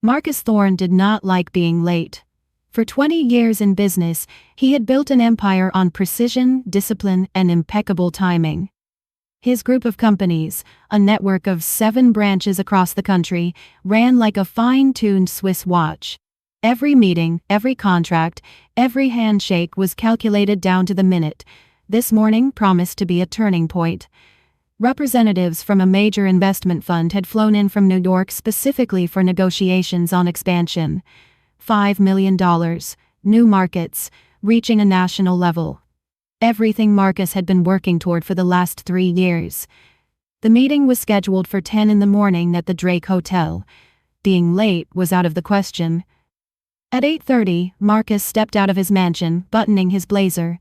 Marcus Thorne did not like being late. For 20 years in business, he had built an empire on precision, discipline, and impeccable timing. His group of companies, a network of 7 branches across the country, ran like a fine-tuned Swiss watch. Every meeting, every contract, every handshake was calculated down to the minute. This morning promised to be a turning point. Representatives from a major investment fund had flown in from New York specifically for negotiations on expansion. $5 million, new markets, reaching a national level. Everything Marcus had been working toward for the last 3 years. The meeting was scheduled for 10 in the morning at the Drake Hotel. Being late was out of the question. At 8:30, Marcus stepped out of his mansion, buttoning his blazer.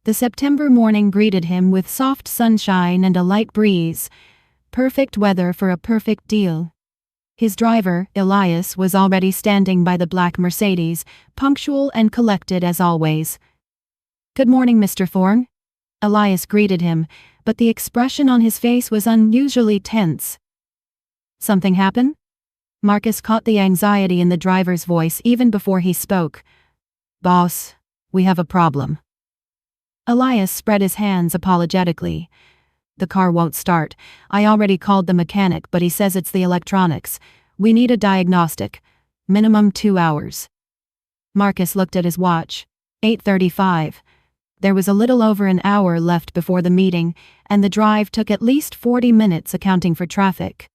The September morning greeted him with soft sunshine and a light breeze. Perfect weather for a perfect deal. His driver, Elias, was already standing by the black Mercedes, punctual and collected as always. "Good morning, Mr. Thorne." Elias greeted him, but the expression on his face was unusually tense. "Something happen?" Marcus caught the anxiety in the driver's voice even before he spoke. "Boss, we have a problem." Elias spread his hands apologetically. "The car won't start. I already called the mechanic, but he says it's the electronics. We need a diagnostic. Minimum 2 hours." Marcus looked at his watch. 8:35. There was a little over an hour left before the meeting, and the drive took at least 40 minutes accounting for traffic.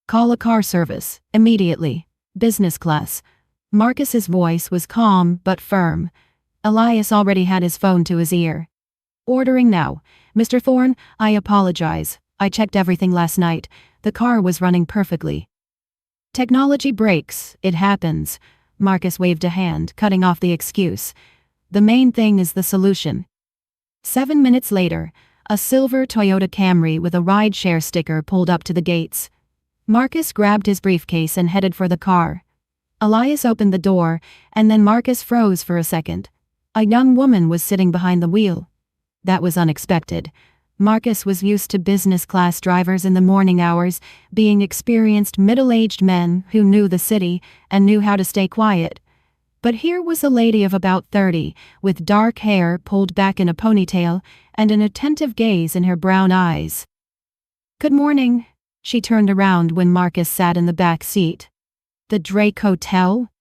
"Call a car service, immediately. Business class." Marcus's voice was calm but firm. Elias already had his phone to his ear. "Ordering now. Mr. Thorne, I apologize. I checked everything last night. The car was running perfectly." "Technology breaks, it happens." Marcus waved a hand, cutting off the excuse. "The main thing is the solution." 7 minutes later, a silver Toyota Camry with a ride-share sticker pulled up to the gates. Marcus grabbed his briefcase and headed for the car. Elias opened the door, and then Marcus froze for a second. A young woman was sitting behind the wheel. That was unexpected. Marcus was used to business-class drivers in the morning hours, being experienced middle-aged men who knew the city and knew how to stay quiet. But here was a lady of about 30, with dark hair pulled back in a ponytail and an attentive gaze in her brown eyes. "Good morning." She turned around when Marcus sat in the back seat. "The Drake Hotel?"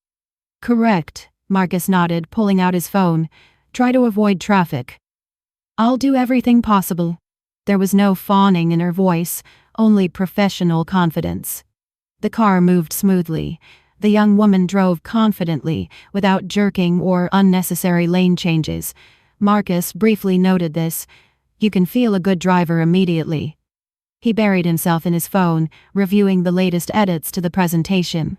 "Correct," Marcus nodded, pulling out his phone. "Try to avoid traffic." "I'll do everything possible." There was no fawning in her voice, only professional confidence. The car moved smoothly. The young woman drove confidently, without jerking or unnecessary lane changes. Marcus briefly noted this. You can feel a good driver immediately. He buried himself in his phone, reviewing the latest edits to the presentation.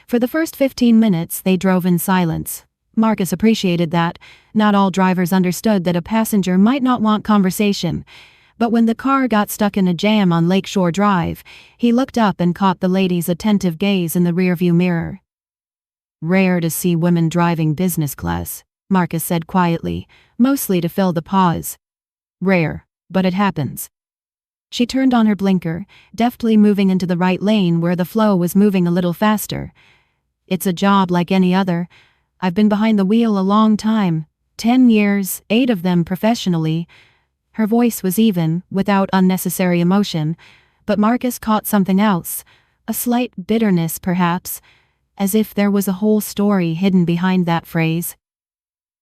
For the first 15 minutes, they drove in silence. Marcus appreciated that. Not all drivers understood that a passenger might not want conversation. But when the car got stuck in a jam on Lakeshore Drive, he looked up and caught the lady's attentive gaze in the rearview mirror. "Rare to see women driving business class," Marcus said quietly, mostly to fill the pause. "Rare, but it happens." She turned on her blinker, deftly moving into the right lane where the flow was moving a little faster. "It's a job like any other. I've been behind the wheel a long time, 10 years, 8 of them professionally." Her voice was even, without unnecessary emotion, but Marcus caught something else, a slight bitterness perhaps, as if there was a whole story hidden behind that phrase.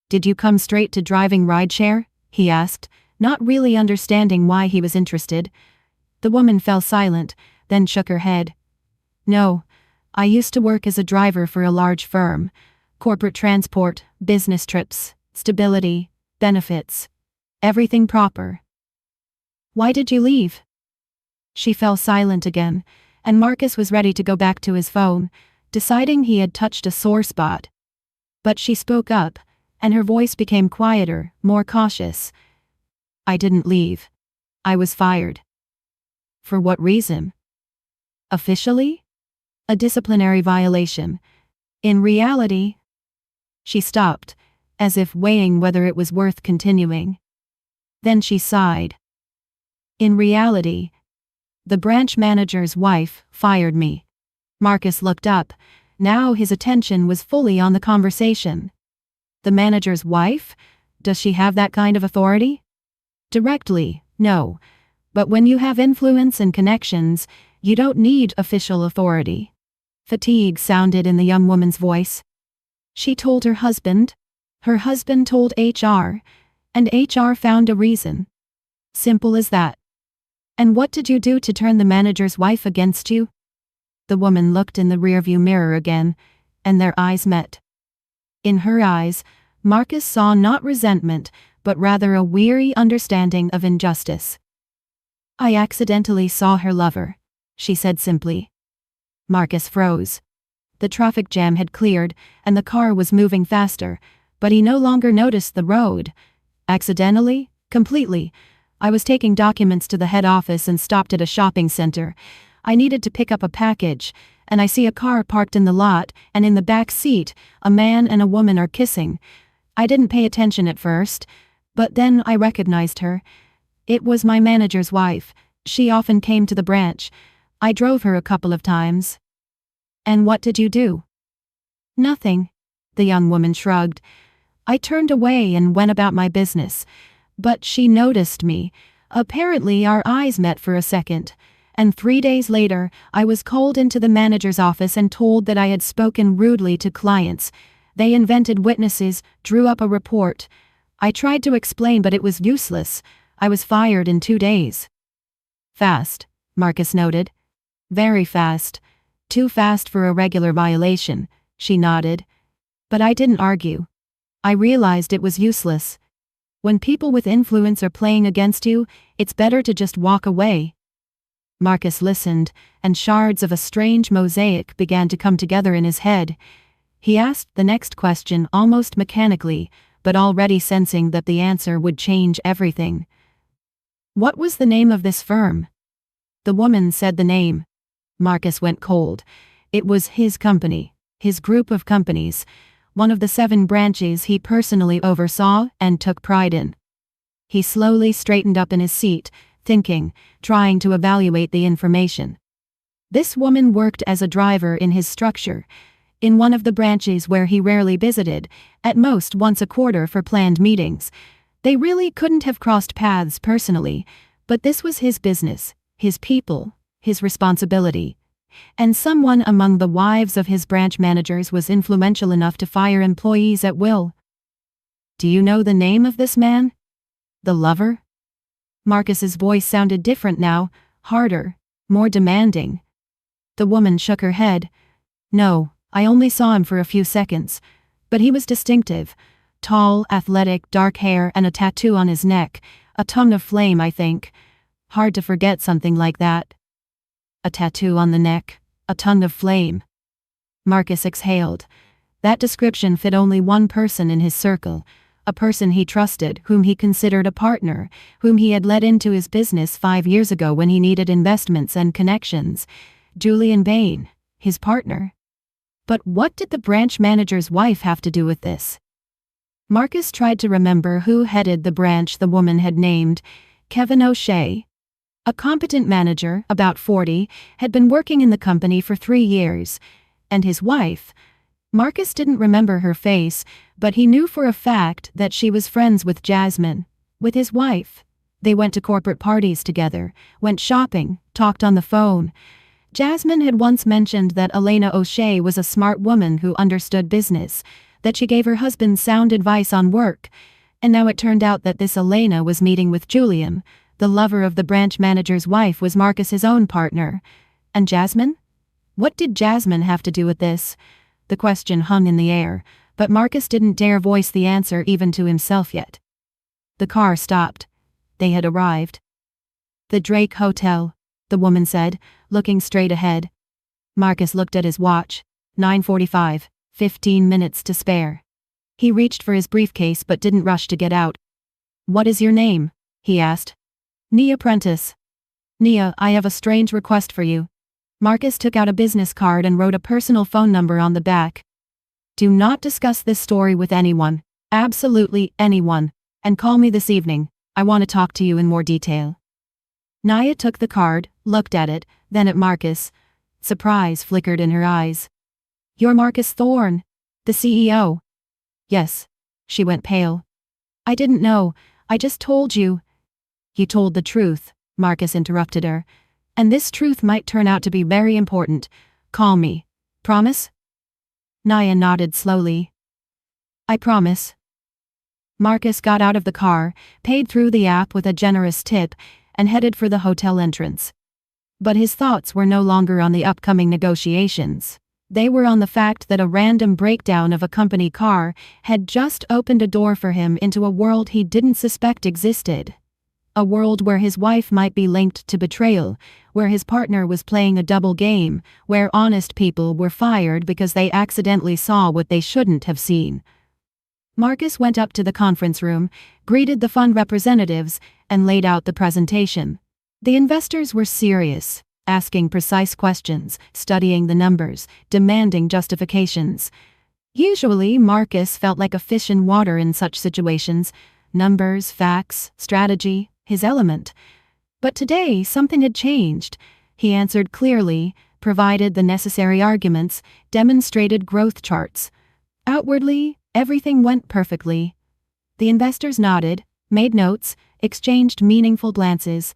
"Did you come straight to driving rideshare?" he asked, not really understanding why he was interested. The woman fell silent, then shook her head. "No, I used to work as a driver for a large firm. Corporate transport, business trips, stability, benefits. Everything proper." "Why did you leave?" She fell silent again, and Marcus was ready to go back to his phone, deciding he had touched a sore spot. But she spoke up, and her voice became quieter, more cautious. "I didn't leave. I was fired." "For what reason?" "Officially? A disciplinary violation. In reality..." She stopped, as if weighing whether it was worth continuing. Then she sighed. "In reality, the branch manager's wife fired me." Marcus looked up. Now his attention was fully on the conversation. The manager's wife? Does she have that kind of authority? Directly, no. But when you have influence and connections, you don't need official authority. Fatigue sounded in the young woman's voice. She told her husband. Her husband told HR. And HR found a reason. Simple as that. And what did you do to turn the manager's wife against you? The woman looked in the rearview mirror again, and their eyes met. In her eyes, Marcus saw not resentment, but rather a weary understanding of injustice. I accidentally saw her lover, she said simply. Marcus froze. The traffic jam had cleared, and the car was moving faster, but he no longer noticed the road. Accidentally? Completely. I was taking documents to the head office and stopped at a shopping center. I needed to pick up a package, and I see a car parked in the lot, and in the back seat, a man and a woman are kissing. I didn't pay attention at first, but then I recognized her. It was my manager's wife. She often came to the branch. I drove her a couple of times. And what did you do? Nothing. The young woman shrugged. I turned away and went about my business. But she noticed me. Apparently our eyes met for a second. And 3 days later, I was called into the manager's office and told that I had spoken rudely to clients. They invented witnesses, drew up a report. I tried to explain, but it was useless. I was fired in 2 days. Fast, Marcus noted. Very fast. Too fast for a regular violation, she nodded. But I didn't argue. I realized it was useless. When people with influence are playing against you, it's better to just walk away. Marcus listened, and shards of a strange mosaic began to come together in his head. He asked the next question almost mechanically, but already sensing that the answer would change everything. What was the name of this firm? The woman said the name. Marcus went cold. It was his company, his group of companies, one of the 7 branches he personally oversaw and took pride in. He slowly straightened up in his seat, thinking, trying to evaluate the information. This woman worked as a driver in his structure, in one of the branches where he rarely visited, at most once a quarter for planned meetings. They really couldn't have crossed paths personally, but this was his business, his people, his responsibility. And someone among the wives of his branch managers was influential enough to fire employees at will. Do you know the name of this man? The lover? Marcus's voice sounded different now, harder, more demanding. The woman shook her head. No, I only saw him for a few seconds. But he was distinctive. Tall, athletic, dark hair and a tattoo on his neck. A tongue of flame, I think. Hard to forget something like that. A tattoo on the neck, a tongue of flame. Marcus exhaled. That description fit only one person in his circle, a person he trusted, whom he considered a partner, whom he had let into his business 5 years ago when he needed investments and connections. Julian Bain, his partner. But what did the branch manager's wife have to do with this? Marcus tried to remember who headed the branch the woman had named. Kevin O'Shea. A competent manager, about 40, had been working in the company for 3 years. And his wife? Marcus didn't remember her face, but he knew for a fact that she was friends with Jasmine, with his wife. They went to corporate parties together, went shopping, talked on the phone. Jasmine had once mentioned that Elena O'Shea was a smart woman who understood business, that she gave her husband sound advice on work. And now it turned out that this Elena was meeting with Julian. The lover of the branch manager's wife was Marcus's own partner. And Jasmine? What did Jasmine have to do with this? The question hung in the air, but Marcus didn't dare voice the answer even to himself yet. The car stopped. They had arrived. The Drake Hotel, the woman said, looking straight ahead. Marcus looked at his watch. 9:45, 15 minutes to spare. He reached for his briefcase but didn't rush to get out. What is your name? He asked. Nia Prentice. Nia, I have a strange request for you. Marcus took out a business card and wrote a personal phone number on the back. Do not discuss this story with anyone, absolutely anyone, and call me this evening. I want to talk to you in more detail. Nia took the card, looked at it, then at Marcus. Surprise flickered in her eyes. You're Marcus Thorne, the CEO. Yes. She went pale. I didn't know, I just told you. You told the truth, Marcus interrupted her. And this truth might turn out to be very important. Call me. Promise? Naya nodded slowly. I promise. Marcus got out of the car, paid through the app with a generous tip, and headed for the hotel entrance. But his thoughts were no longer on the upcoming negotiations. They were on the fact that a random breakdown of a company car had just opened a door for him into a world he didn't suspect existed. A world where his wife might be linked to betrayal, where his partner was playing a double game, where honest people were fired because they accidentally saw what they shouldn't have seen. Marcus went up to the conference room, greeted the fund representatives, and laid out the presentation. The investors were serious, asking precise questions, studying the numbers, demanding justifications. Usually, Marcus felt like a fish in water in such situations. Numbers, facts, strategy, his element. But today, something had changed. He answered clearly, provided the necessary arguments, demonstrated growth charts. Outwardly, everything went perfectly. The investors nodded, made notes, exchanged meaningful glances.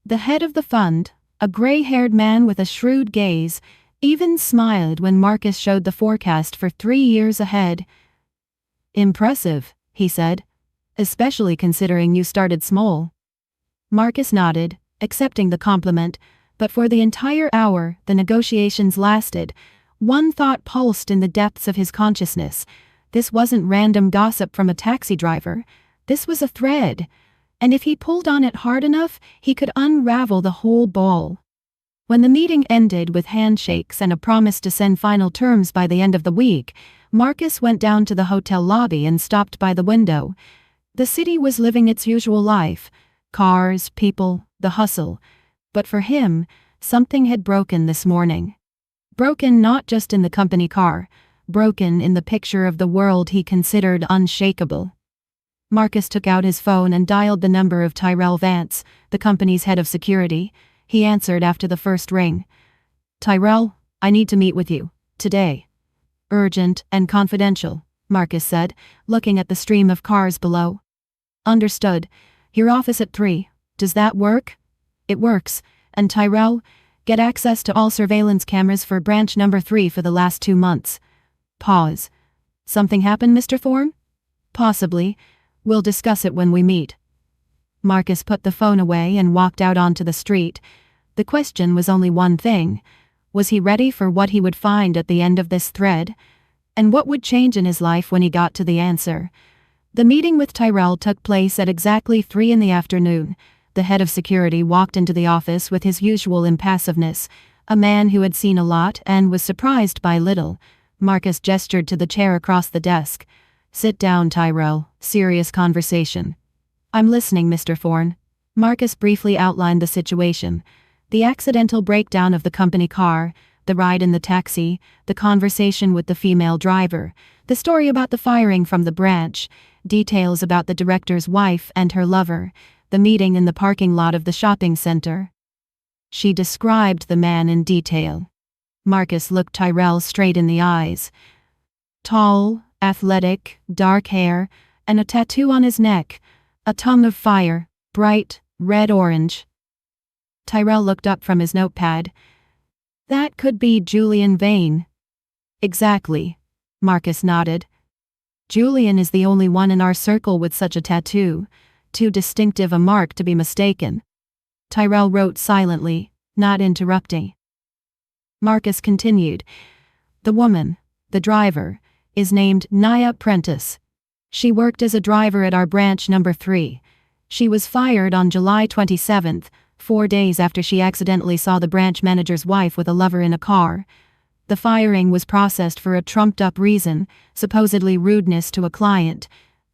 The head of the fund, a gray-haired man with a shrewd gaze, even smiled when Marcus showed the forecast for 3 years ahead. Impressive, he said, especially considering you started small. Marcus nodded, accepting the compliment, but for the entire hour the negotiations lasted. One thought pulsed in the depths of his consciousness. This wasn't random gossip from a taxi driver. This was a thread. And if he pulled on it hard enough, he could unravel the whole ball. When the meeting ended with handshakes and a promise to send final terms by the end of the week, Marcus went down to the hotel lobby and stopped by the window. The city was living its usual life. Cars, people, the hustle. But for him, something had broken this morning. Broken not just in the company car, broken in the picture of the world he considered unshakable. Marcus took out his phone and dialed the number of Tyrell Vance, the company's head of security. He answered after the first ring. Tyrell, I need to meet with you. Today. Urgent and confidential, Marcus said, looking at the stream of cars below. Understood. Your office at 3. Does that work? It works. And Tyrell, get access to all surveillance cameras for branch number 3 for the last 2 months. Pause. Something happened, Mr. Thorne? Possibly. We'll discuss it when we meet. Marcus put the phone away and walked out onto the street. The question was only one thing. Was he ready for what he would find at the end of this thread? And what would change in his life when he got to the answer? The meeting with Tyrell took place at exactly 3 in the afternoon. The head of security walked into the office with his usual impassiveness, a man who had seen a lot and was surprised by little. Marcus gestured to the chair across the desk. Sit down, Tyrell. Serious conversation. I'm listening, Mr. Thorne. Marcus briefly outlined the situation. The accidental breakdown of the company car, the ride in the taxi, the conversation with the female driver, the story about the firing from the branch, details about the director's wife and her lover, the meeting in the parking lot of the shopping center. She described the man in detail. Marcus looked Tyrell straight in the eyes. Tall, athletic, dark hair, and a tattoo on his neck, a tongue of fire, bright, red-orange. Tyrell looked up from his notepad. That could be Julian Vane. Exactly. Marcus nodded. Julian is the only one in our circle with such a tattoo, too distinctive a mark to be mistaken. Tyrell wrote silently, not interrupting. Marcus continued. The woman, the driver, is named Naya Prentice. She worked as a driver at our branch number 3. She was fired on July 27th, 4 days after she accidentally saw the branch manager's wife with a lover in a car. The firing was processed for a trumped-up reason, supposedly rudeness to a client,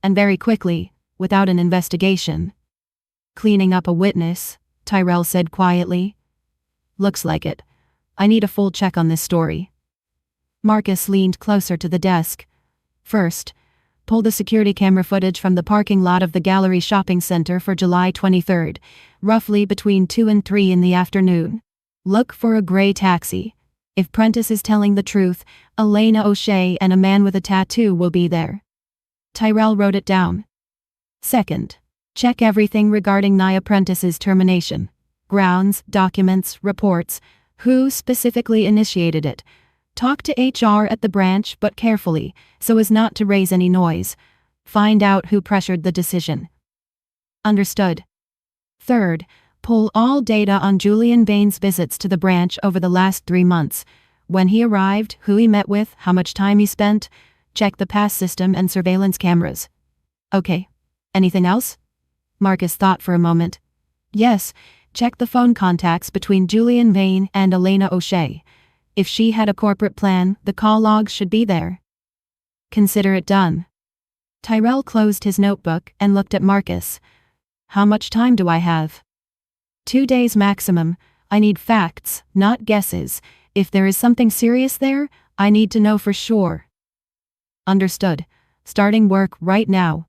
and very quickly, without an investigation. Cleaning up a witness, Tyrell said quietly. Looks like it. I need a full check on this story. Marcus leaned closer to the desk. First, pull the security camera footage from the parking lot of the Gallery Shopping Center for July 23rd, roughly between 2 and 3 in the afternoon. Look for a gray taxi. If Prentice is telling the truth, Elena O'Shea and a man with a tattoo will be there. Tyrell wrote it down. Second, check everything regarding Nia Prentice's termination. Grounds, documents, reports. Who specifically initiated it? Talk to HR at the branch, but carefully, so as not to raise any noise. Find out who pressured the decision. Understood. Third, pull all data on Julian Bain's visits to the branch over the last 3 months. When he arrived, who he met with, how much time he spent. Check the pass system and surveillance cameras. Okay. Anything else? Marcus thought for a moment. Yes, check the phone contacts between Julian Bain and Elena O'Shea. If she had a corporate plan, the call logs should be there. Consider it done. Tyrell closed his notebook and looked at Marcus. How much time do I have? 2 days maximum. I need facts, not guesses. If there is something serious there, I need to know for sure. Understood. Starting work right now.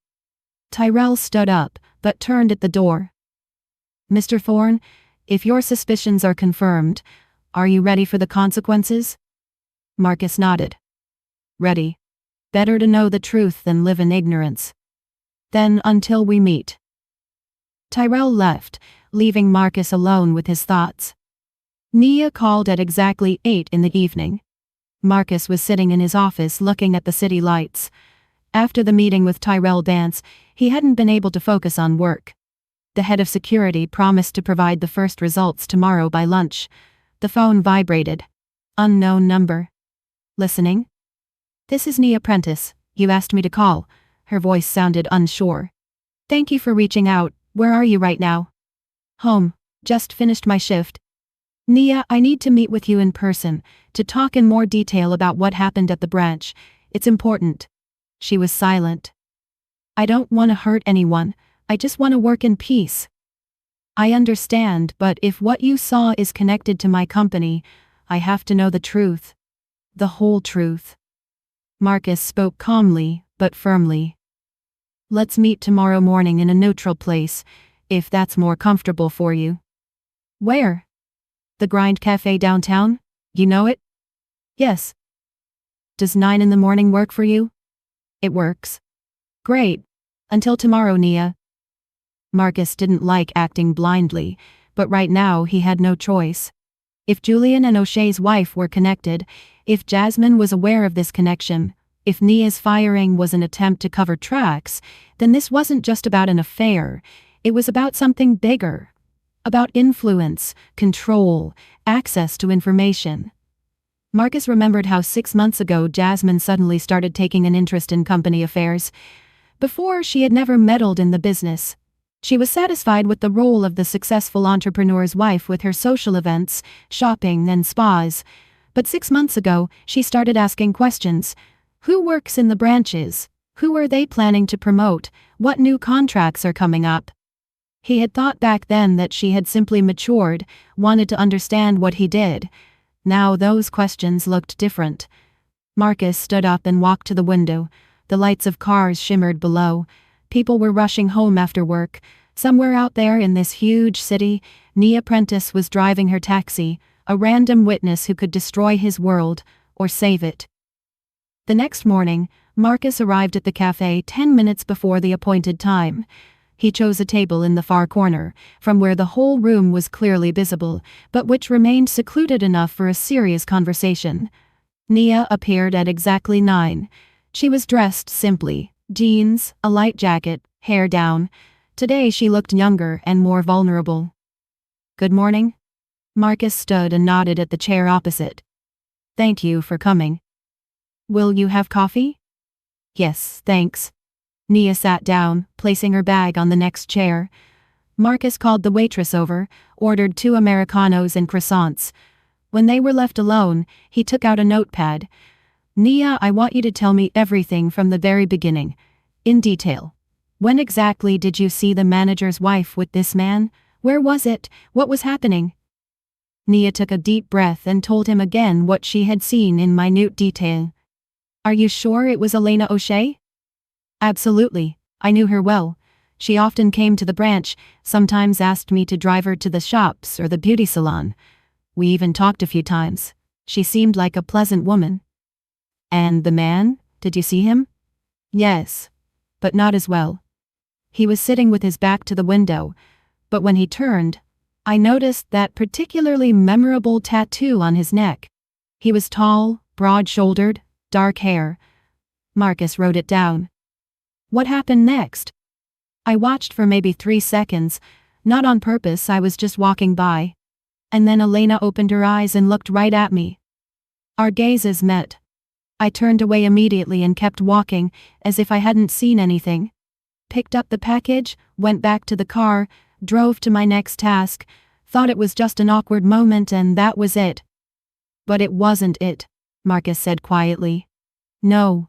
Tyrell stood up, but turned at the door. Mr. Thorne, if your suspicions are confirmed, are you ready for the consequences? Marcus nodded. Ready. Better to know the truth than live in ignorance. Then until we meet. Tyrell left, leaving Marcus alone with his thoughts. Nia called at exactly 8 in the evening. Marcus was sitting in his office looking at the city lights. After the meeting with Tyrell Dance, he hadn't been able to focus on work. The head of security promised to provide the first results tomorrow by lunch. The phone vibrated. Unknown number. Listening? This is Nia Prentice. You asked me to call. Her voice sounded unsure. Thank you for reaching out. Where are you right now? Home. Just finished my shift. Nia, I need to meet with you in person, to talk in more detail about what happened at the branch. It's important. She was silent. I don't want to hurt anyone. I just want to work in peace. I understand, but if what you saw is connected to my company, I have to know the truth. The whole truth. Marcus spoke calmly, but firmly. Let's meet tomorrow morning in a neutral place, if that's more comfortable for you. Where? The Grind Cafe downtown? You know it? Yes. Does 9 in the morning work for you? It works. Great. Until tomorrow, Nia. Marcus didn't like acting blindly, but right now he had no choice. If Julian and O'Shea's wife were connected, if Jasmine was aware of this connection, if Nia's firing was an attempt to cover tracks, then this wasn't just about an affair, it was about something bigger. About influence, control, access to information. Marcus remembered how 6 months ago Jasmine suddenly started taking an interest in company affairs. Before, she had never meddled in the business. She was satisfied with the role of the successful entrepreneur's wife with her social events, shopping, and spas. But 6 months ago, she started asking questions. Who works in the branches? Who are they planning to promote? What new contracts are coming up? He had thought back then that she had simply matured, wanted to understand what he did. Now those questions looked different. Marcus stood up and walked to the window. The lights of cars shimmered below. People were rushing home after work. Somewhere out there in this huge city, Nia Prentice was driving her taxi, a random witness who could destroy his world, or save it. The next morning, Marcus arrived at the cafe 10 minutes before the appointed time. He chose a table in the far corner, from where the whole room was clearly visible, but which remained secluded enough for a serious conversation. Nia appeared at exactly 9. She was dressed simply, jeans, a light jacket, hair down. Today she looked younger and more vulnerable. Good morning. Marcus stood and nodded at the chair opposite. Thank you for coming. Will you have coffee? Yes, thanks. Nia sat down, placing her bag on the next chair. Marcus called the waitress over, ordered 2 Americanos and croissants. When they were left alone, he took out a notepad. Nia, I want you to tell me everything from the very beginning. In detail. When exactly did you see the manager's wife with this man? Where was it? What was happening? Nia took a deep breath and told him again what she had seen in minute detail. Are you sure it was Elena O'Shea? Absolutely. I knew her well. She often came to the branch, sometimes asked me to drive her to the shops or the beauty salon. We even talked a few times. She seemed like a pleasant woman. And the man, did you see him? Yes. But not as well. He was sitting with his back to the window, but when he turned, I noticed that particularly memorable tattoo on his neck. He was tall, broad-shouldered, dark hair. Marcus wrote it down. What happened next? I watched for maybe 3 seconds, not on purpose, I was just walking by. And then Elena opened her eyes and looked right at me. Our gazes met. I turned away immediately and kept walking, as if I hadn't seen anything. Picked up the package, went back to the car, drove to my next task, thought it was just an awkward moment and that was it. But it wasn't it, Marcus said quietly. No.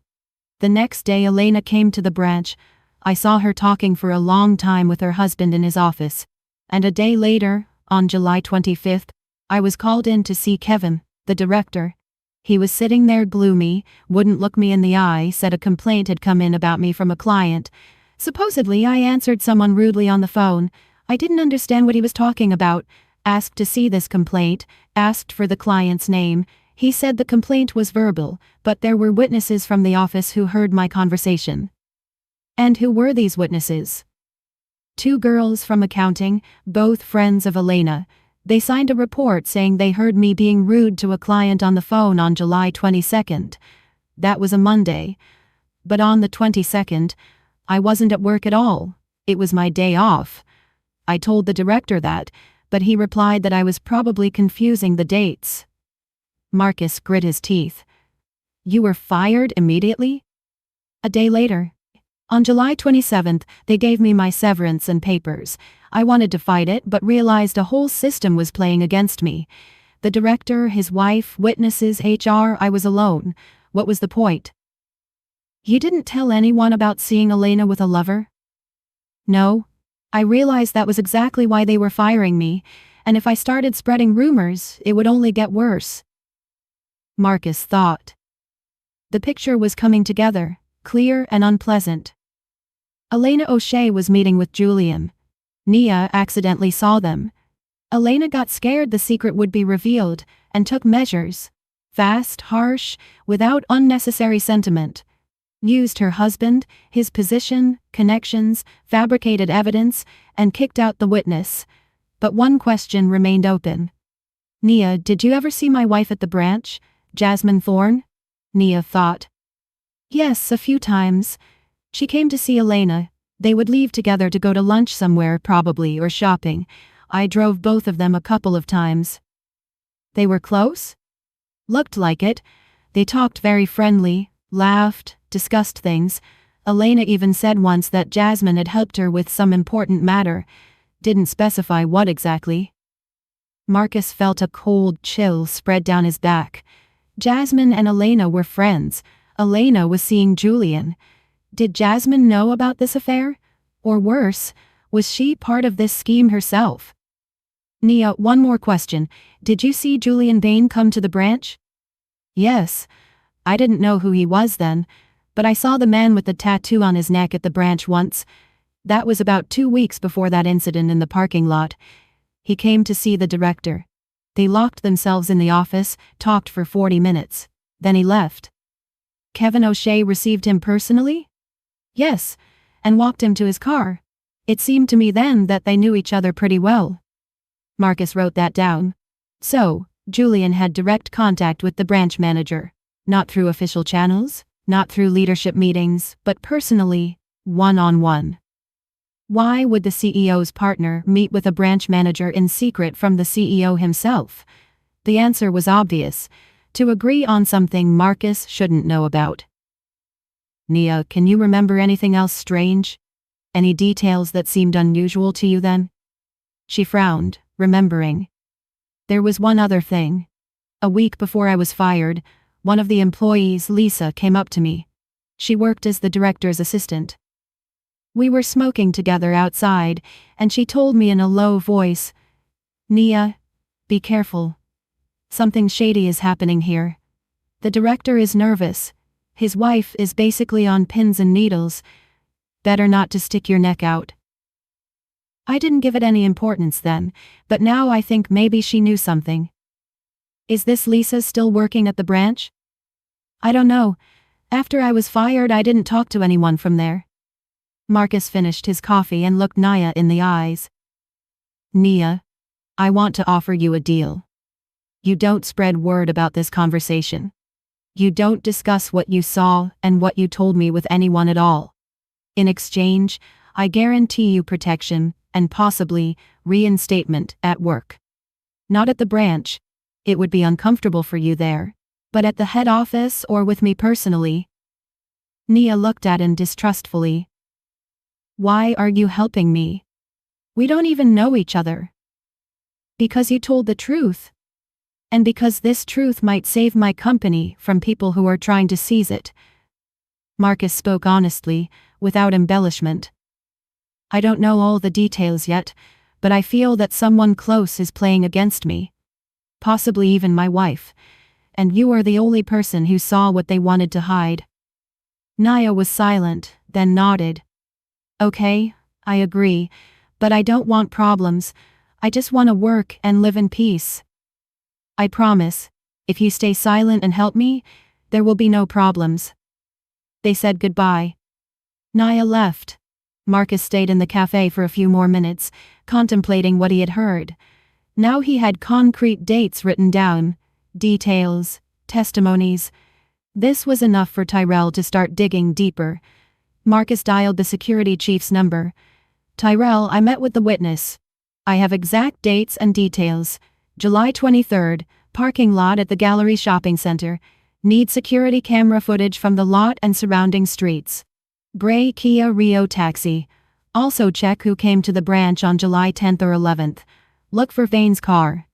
The next day Elena came to the branch. I saw her talking for a long time with her husband in his office. And a day later, on July 25th, I was called in to see Kevin, the director. He was sitting there gloomy, wouldn't look me in the eye, said a complaint had come in about me from a client. Supposedly I answered someone rudely on the phone. I didn't understand what he was talking about. Asked to see this complaint, asked for the client's name. He said the complaint was verbal, but there were witnesses from the office who heard my conversation. And who were these witnesses? 2 girls from accounting, both friends of Elena. They signed a report saying they heard me being rude to a client on the phone on July 22nd. That was a Monday. But on the 22nd, I wasn't at work at all. It was my day off. I told the director that, but he replied that I was probably confusing the dates. Marcus grit his teeth. You were fired immediately? A day later. On July 27th, they gave me my severance and papers. I wanted to fight it but realized a whole system was playing against me. The director, his wife, witnesses, HR, I was alone. What was the point? You didn't tell anyone about seeing Elena with a lover? No. I realized that was exactly why they were firing me, and if I started spreading rumors, it would only get worse. Marcus thought. The picture was coming together, clear and unpleasant. Elena O'Shea was meeting with Julian. Nia accidentally saw them. Elena got scared the secret would be revealed, and took measures. Fast, harsh, without unnecessary sentiment. Used her husband, his position, connections, fabricated evidence, and kicked out the witness. But one question remained open. Nia, did you ever see my wife at the branch, Jasmine Thorne? Nia thought. Yes, a few times. She came to see Elena. They would leave together to go to lunch somewhere probably or shopping. I drove both of them a couple of times. They were close? Looked like it. They talked very friendly, laughed, discussed things. Elena even said once that Jasmine had helped her with some important matter. Didn't specify what exactly. Marcus felt a cold chill spread down his back. Jasmine and Elena were friends. Elena was seeing Julian. Did Jasmine know about this affair? Or worse, was she part of this scheme herself? Nia, one more question. Did you see Julian Bain come to the branch? Yes. I didn't know who he was then, but I saw the man with the tattoo on his neck at the branch once. That was about 2 weeks before that incident in the parking lot. He came to see the director. They locked themselves in the office, talked for 40 minutes. Then he left. Kevin O'Shea received him personally? Yes, and walked him to his car. It seemed to me then that they knew each other pretty well. Marcus wrote that down. So, Julian had direct contact with the branch manager. Not through official channels, not through leadership meetings, but personally, one-on-one. Why would the CEO's partner meet with a branch manager in secret from the CEO himself? The answer was obvious. To agree on something Marcus shouldn't know about. Nia, can you remember anything else strange? Any details that seemed unusual to you then? She frowned, remembering. There was one other thing. A week before I was fired, one of the employees, Lisa, came up to me. She worked as the director's assistant. We were smoking together outside, and she told me in a low voice, Nia, be careful. Something shady is happening here. The director is nervous. His wife is basically on pins and needles. Better not to stick your neck out. I didn't give it any importance then, but now I think maybe she knew something. Is this Lisa still working at the branch? I don't know. After I was fired, I didn't talk to anyone from there. Marcus finished his coffee and looked Nia in the eyes. Nia, I want to offer you a deal. You don't spread word about this conversation. You don't discuss what you saw and what you told me with anyone at all. In exchange, I guarantee you protection and possibly reinstatement at work. Not at the branch. It would be uncomfortable for you there. But at the head office or with me personally. Nia looked at him distrustfully. Why are you helping me? We don't even know each other. Because you told the truth. And because this truth might save my company from people who are trying to seize it. Marcus spoke honestly, without embellishment. I don't know all the details yet, but I feel that someone close is playing against me. Possibly even my wife. And you are the only person who saw what they wanted to hide. Nia was silent, then nodded. Okay, I agree, but I don't want problems. I just want to work and live in peace. I promise, if you stay silent and help me, there will be no problems. They said goodbye. Nia left. Marcus stayed in the cafe for a few more minutes, contemplating what he had heard. Now he had concrete dates written down, details, testimonies. This was enough for Tyrell to start digging deeper. Marcus dialed the security chief's number. Tyrell, I met with the witness. I have exact dates and details. July 23rd, parking lot at the Gallery Shopping Center. Need security camera footage from the lot and surrounding streets. Gray Kia Rio taxi. Also check who came to the branch on July 10th or 11th. Look for Vane's car.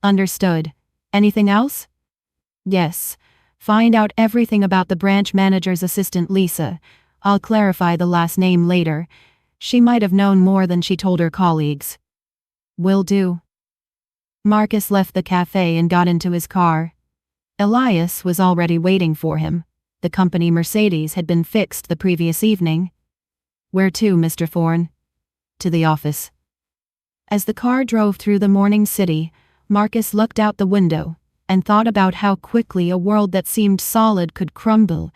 Understood. Anything else? Yes. Find out everything about the branch manager's assistant Lisa. I'll clarify the last name later. She might have known more than she told her colleagues. Will do. Marcus left the cafe and got into his car. Elias was already waiting for him. The company Mercedes had been fixed the previous evening. Where to, Mr. Thorne? To the office. As the car drove through the morning city, Marcus looked out the window and thought about how quickly a world that seemed solid could crumble.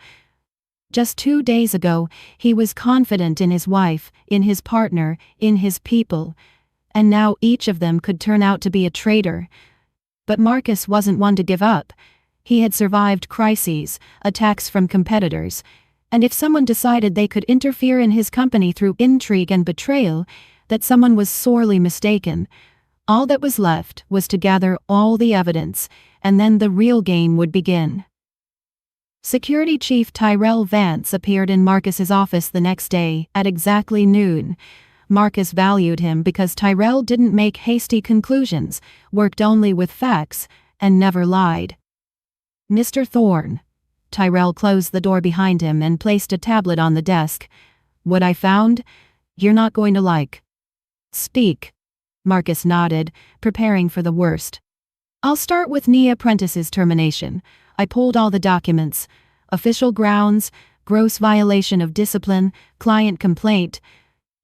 Just 2 days ago, he was confident in his wife, in his partner, in his people, and now each of them could turn out to be a traitor. But Marcus wasn't one to give up. He had survived crises, attacks from competitors, and if someone decided they could interfere in his company through intrigue and betrayal, that someone was sorely mistaken. All that was left was to gather all the evidence, and then the real game would begin. Security Chief Tyrell Vance appeared in Marcus's office the next day at exactly noon. Marcus valued him because Tyrell didn't make hasty conclusions, worked only with facts, and never lied. Mr. Thorne. Tyrell closed the door behind him and placed a tablet on the desk. What I found? You're not going to like. Speak. Marcus nodded, preparing for the worst. I'll start with Nia Prentice's termination. I pulled all the documents. Official grounds, gross violation of discipline, client complaint.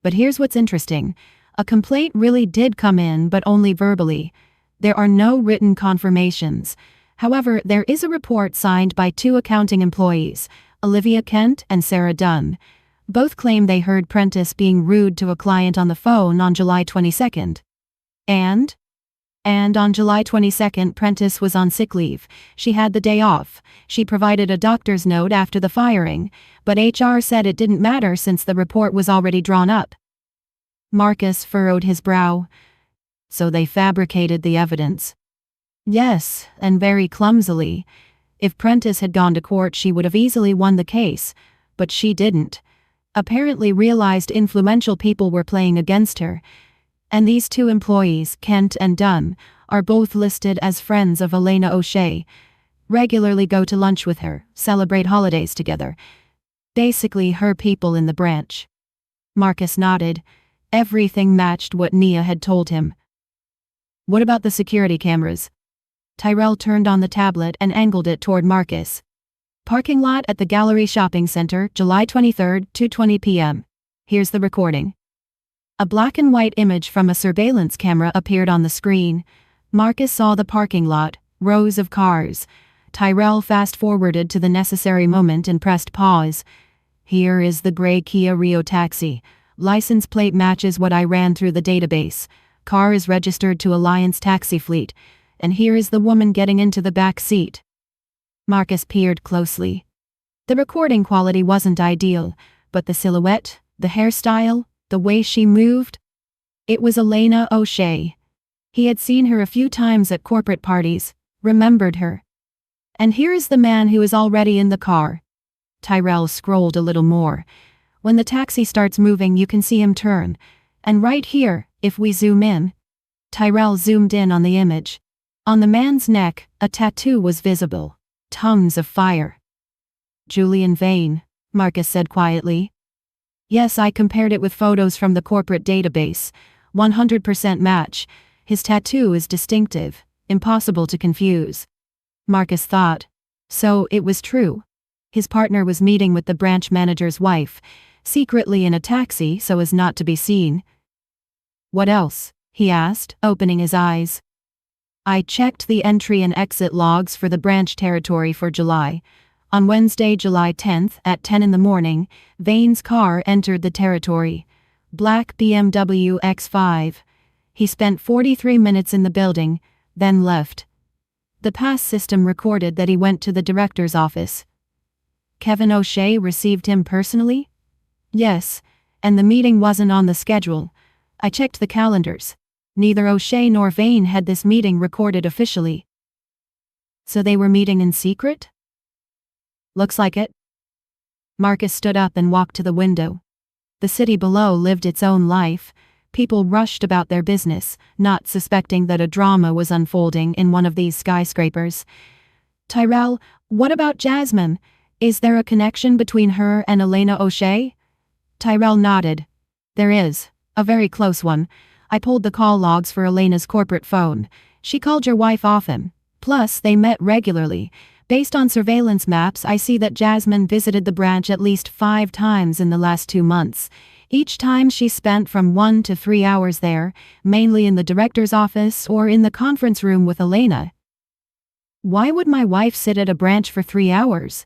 But here's what's interesting. A complaint really did come in, but only verbally. There are no written confirmations. However, there is a report signed by 2 accounting employees, Olivia Kent and Sarah Dunn. Both claim they heard Prentice being rude to a client on the phone on July 22nd. And on July 22nd, Prentice was on sick leave. She had the day off. She provided a doctor's note after the firing, but HR said it didn't matter since the report was already drawn up. Marcus furrowed his brow. So they fabricated the evidence. Yes, and very clumsily. If Prentice had gone to court, she would have easily won the case, but she didn't. Apparently realized influential people were playing against her. And these 2 employees, Kent and Dunn, are both listed as friends of Elena O'Shea. Regularly go to lunch with her, celebrate holidays together. Basically her people in the branch. Marcus nodded. Everything matched what Nia had told him. What about the security cameras? Tyrell turned on the tablet and angled it toward Marcus. Parking lot at the Gallery Shopping Center, July 23rd, 2:20 p.m. Here's the recording. A black and white image from a surveillance camera appeared on the screen. Marcus saw the parking lot, Rows of cars. Tyrell fast-forwarded to the necessary moment and pressed pause. Here is the gray Kia Rio taxi. License plate matches what I ran through the database. Car is registered to Alliance Taxi Fleet. And here is the woman getting into the back seat. Marcus peered closely. The recording quality wasn't ideal, but the silhouette, the hairstyle, the way she moved. It was Elena O'Shea. He had seen her a few times at corporate parties, remembered her. And here is the man who is already in the car. Tyrell scrolled a little more. When the taxi starts moving, you can see him turn. And right here, if we zoom in. Tyrell zoomed in on the image. On the man's neck, a tattoo was visible. Tongues of fire. Julian Vane, Marcus said quietly. Yes, I compared it with photos from the corporate database. 100% match. His tattoo is distinctive, impossible to confuse. Marcus thought. So it was true. His partner was meeting with the branch manager's wife, secretly in a taxi so as not to be seen. What else? He asked, opening his eyes. I checked the entry and exit logs for the branch territory for July. On Wednesday, July 10th, at 10 in the morning, Vane's car entered the territory. Black BMW X5. He spent 43 minutes in the building, then left. The pass system recorded that he went to the director's office. Kevin O'Shea received him personally? Yes, and the meeting wasn't on the schedule. I checked the calendars. Neither O'Shea nor Vane had this meeting recorded officially. So they were meeting in secret? Looks like it. Marcus stood up and walked to the window. The city below lived its own life. People rushed about their business, not suspecting that a drama was unfolding in one of these skyscrapers. Tyrell, what about Jasmine? Is there a connection between her and Elena O'Shea? Tyrell nodded. There is. A very close one. I pulled the call logs for Elena's corporate phone. She called your wife often. Plus, they met regularly. Based on surveillance maps, I see that Jasmine visited the branch at least 5 times in the last 2 months. Each time she spent from 1 to 3 hours there, mainly in the director's office or in the conference room with Elena. Why would my wife sit at a branch for 3 hours?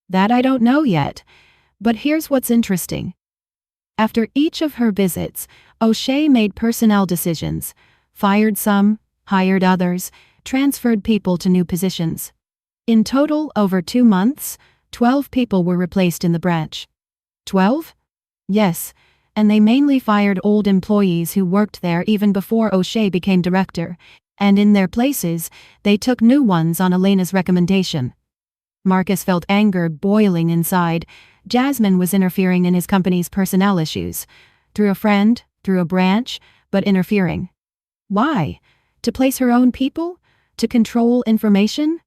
That I don't know yet. But here's what's interesting. After each of her visits, O'Shea made personnel decisions. Fired some, hired others, transferred people to new positions. In total, over 2 months, 12 people were replaced in the branch. 12? Yes, and they mainly fired old employees who worked there even before O'Shea became director, and in their places, they took new ones on Elena's recommendation. Marcus felt anger boiling inside. Jasmine was interfering in his company's personnel issues. Through a friend, through a branch, but interfering. Why? To place her own people? To control information?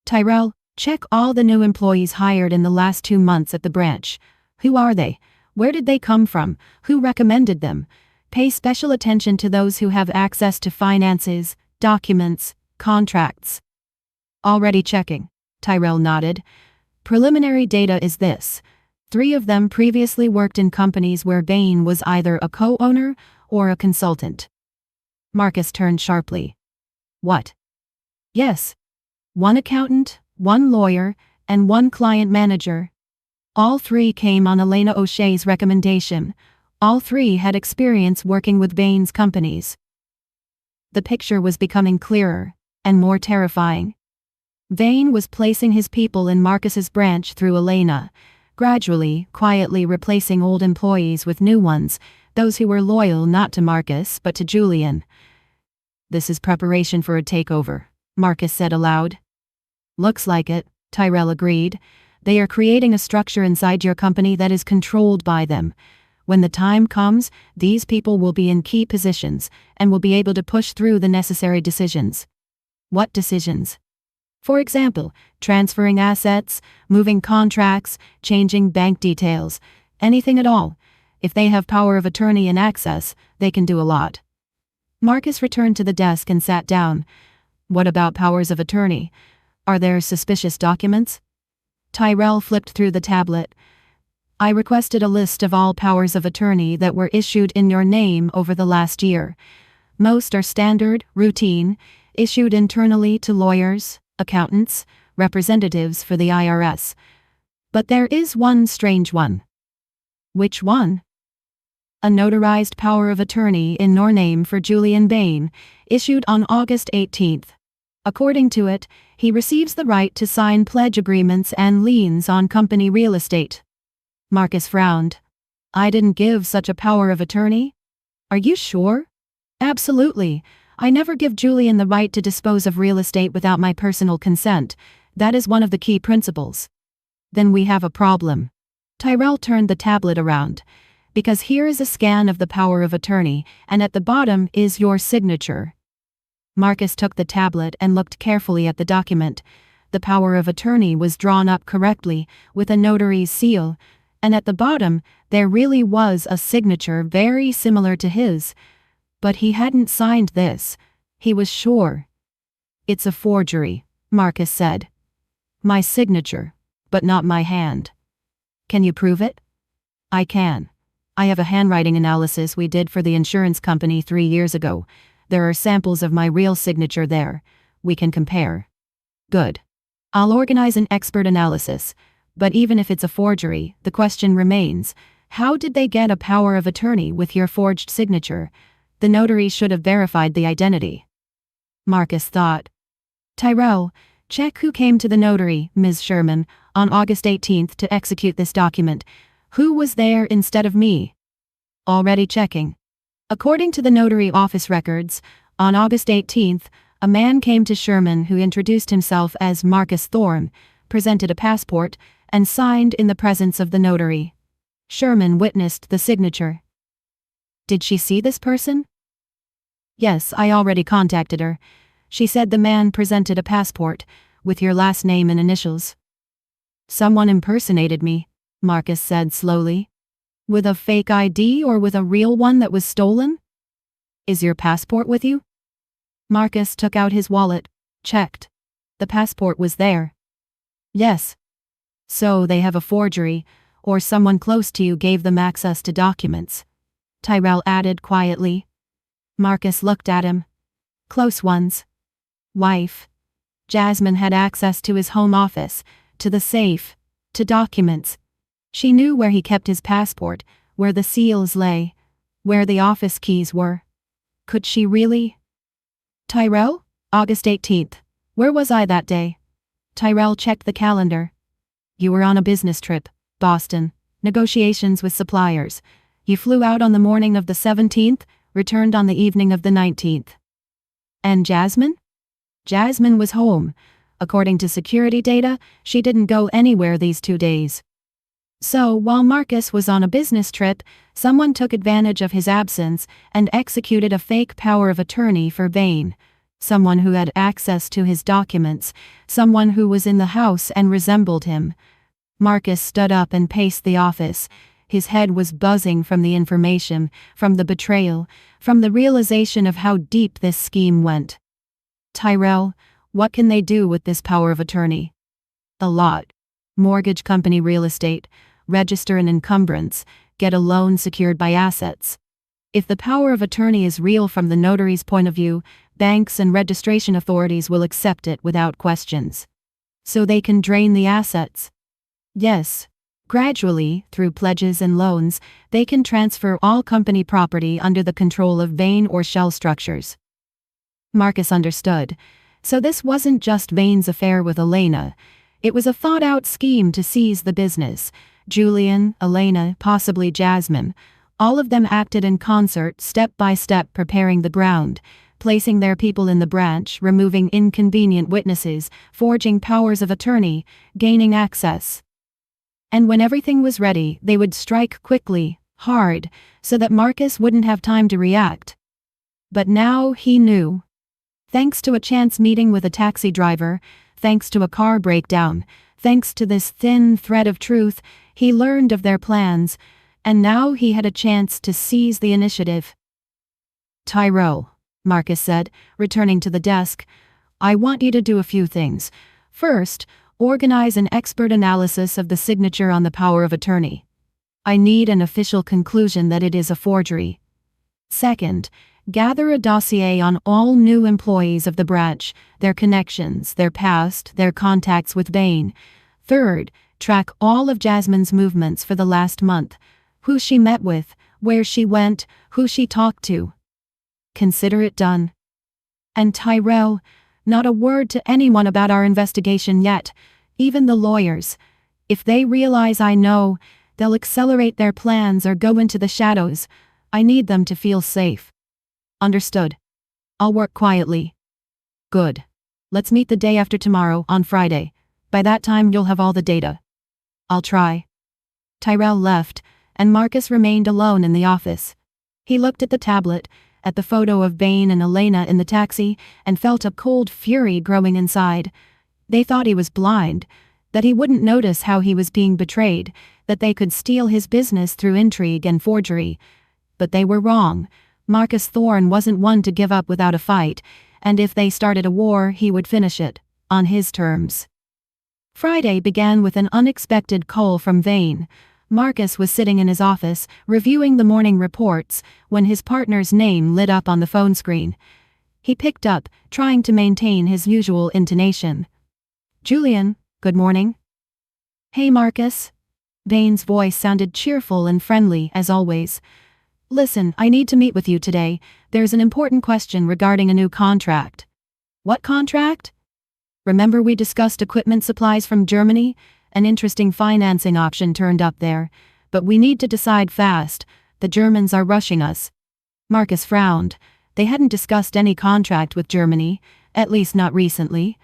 Tyrell, check all the new employees hired in the last 2 months at the branch. Who are they? Where did they come from? Who recommended them? Pay special attention to those who have access to finances, documents, contracts. Already checking. Tyrell nodded. Preliminary data is this. 3 of them previously worked in companies where Vane was either a co-owner or a consultant. Marcus turned sharply. What? Yes. 1 accountant, 1 lawyer, and 1 client manager. All 3 came on Elena O'Shea's recommendation. All 3 had experience working with Vane's companies. The picture was becoming clearer, and more terrifying. Vane was placing his people in Marcus's branch through Elena, gradually, quietly replacing old employees with new ones, those who were loyal not to Marcus but to Julian. This is preparation for a takeover, Marcus said aloud. Looks like it, Tyrell agreed. They are creating a structure inside your company that is controlled by them. When the time comes, these people will be in key positions and will be able to push through the necessary decisions. What decisions? For example, transferring assets, moving contracts, changing bank details, anything at all. If they have power of attorney and access, they can do a lot. Marcus returned to the desk and sat down. What about powers of attorney? Are there suspicious documents? Tyrell flipped through the tablet. I requested a list of all powers of attorney that were issued in your name over the last year. Most are standard, routine, issued internally to lawyers, accountants, representatives for the IRS. But there is one strange one. Which one? A notarized power of attorney in your name for Julian Bain, issued on August 18th. According to it, he receives the right to sign pledge agreements and liens on company real estate. Marcus frowned. I didn't give such a power of attorney? Are you sure? Absolutely. I never give Julian the right to dispose of real estate without my personal consent. That is one of the key principles. Then we have a problem. Tyrell turned the tablet around. Because here is a scan of the power of attorney, and at the bottom is your signature. Marcus took the tablet and looked carefully at the document. The power of attorney was drawn up correctly, with a notary's seal, and at the bottom, there really was a signature very similar to his. But he hadn't signed this. He was sure. It's a forgery, Marcus said. My signature, but not my hand. Can you prove it? I can. I have a handwriting analysis we did for the insurance company 3 years ago. There are samples of my real signature there. We can compare. Good. I'll organize an expert analysis. But even if it's a forgery, the question remains, how did they get a power of attorney with your forged signature? The notary should have verified the identity. Marcus thought. Tyrell, check who came to the notary, Ms. Sherman, on August 18th to execute this document. Who was there instead of me? Already checking. According to the notary office records, on August 18th, a man came to Sherman who introduced himself as Marcus Thorne, presented a passport, and signed in the presence of the notary. Sherman witnessed the signature. Did she see this person? Yes, I already contacted her. She said the man presented a passport, with your last name and initials. Someone impersonated me, Marcus said slowly. With a fake ID or with a real one that was stolen? Is your passport with you? Marcus took out his wallet, checked. The passport was there. Yes. So they have a forgery, or someone close to you gave them access to documents. Tyrell added quietly. Marcus looked at him. Close ones. Wife. Jasmine had access to his home office, to the safe, to documents. She knew where he kept his passport, where the seals lay, where the office keys were. Could she really? Tyrell? August 18th. Where was I that day? Tyrell checked the calendar. You were on a business trip, Boston, negotiations with suppliers. You flew out on the morning of the 17th, returned on the evening of the 19th. And Jasmine? Jasmine was home. According to security data, she didn't go anywhere these 2 days. So, while Marcus was on a business trip, someone took advantage of his absence and executed a fake power of attorney for Bain. Someone who had access to his documents, someone who was in the house and resembled him. Marcus stood up and paced the office. His head was buzzing from the information, from the betrayal, from the realization of how deep this scheme went. Tyrell, what can they do with this power of attorney? A lot. Mortgage company real estate, register an encumbrance, get a loan secured by assets. If the power of attorney is real from the notary's point of view, banks and registration authorities will accept it without questions. So they can drain the assets. Yes. Gradually, through pledges and loans, they can transfer all company property under the control of Bain or shell structures. Marcus understood. So this wasn't just Bain's affair with Elena. It was a thought-out scheme to seize the business. Julian, Elena, possibly Jasmine. All of them acted in concert, step by step, preparing the ground, placing their people in the branch, removing inconvenient witnesses, forging powers of attorney, gaining access. And when everything was ready, they would strike quickly, hard, so that Marcus wouldn't have time to react. But now he knew. Thanks to a chance meeting with a taxi driver, thanks to a car breakdown, thanks to this thin thread of truth, he learned of their plans, and now he had a chance to seize the initiative. Tyrell, Marcus said, returning to the desk, I want you to do a few things. First, organize an expert analysis of the signature on the power of attorney. I need an official conclusion that it is a forgery. Second, gather a dossier on all new employees of the branch, their connections, their past, their contacts with Bain. Third, track all of Jasmine's movements for the last month. Who she met with, where she went, who she talked to. Consider it done. And Tyrell, not a word to anyone about our investigation yet, even the lawyers. If they realize I know, they'll accelerate their plans or go into the shadows. I need them to feel safe. Understood. I'll work quietly. Good. Let's meet the day after tomorrow, on Friday. By that time you'll have all the data. I'll try. Tyrell left, and Marcus remained alone in the office. He looked at the tablet, at the photo of Bain and Elena in the taxi, and felt a cold fury growing inside. They thought he was blind, that he wouldn't notice how he was being betrayed, that they could steal his business through intrigue and forgery. But they were wrong. Marcus Thorne wasn't one to give up without a fight, and if they started a war, he would finish it, on his terms. Friday began with an unexpected call from Bain. Marcus was sitting in his office, reviewing the morning reports, when his partner's name lit up on the phone screen. He picked up, trying to maintain his usual intonation. Julian, good morning. Hey Marcus. Bain's voice sounded cheerful and friendly, as always. Listen, I need to meet with you today. There's an important question regarding a new contract. What contract? Remember we discussed equipment supplies from Germany? An interesting financing option turned up there. But we need to decide fast. The Germans are rushing us. Marcus frowned. They hadn't discussed any contract with Germany, at least not recently.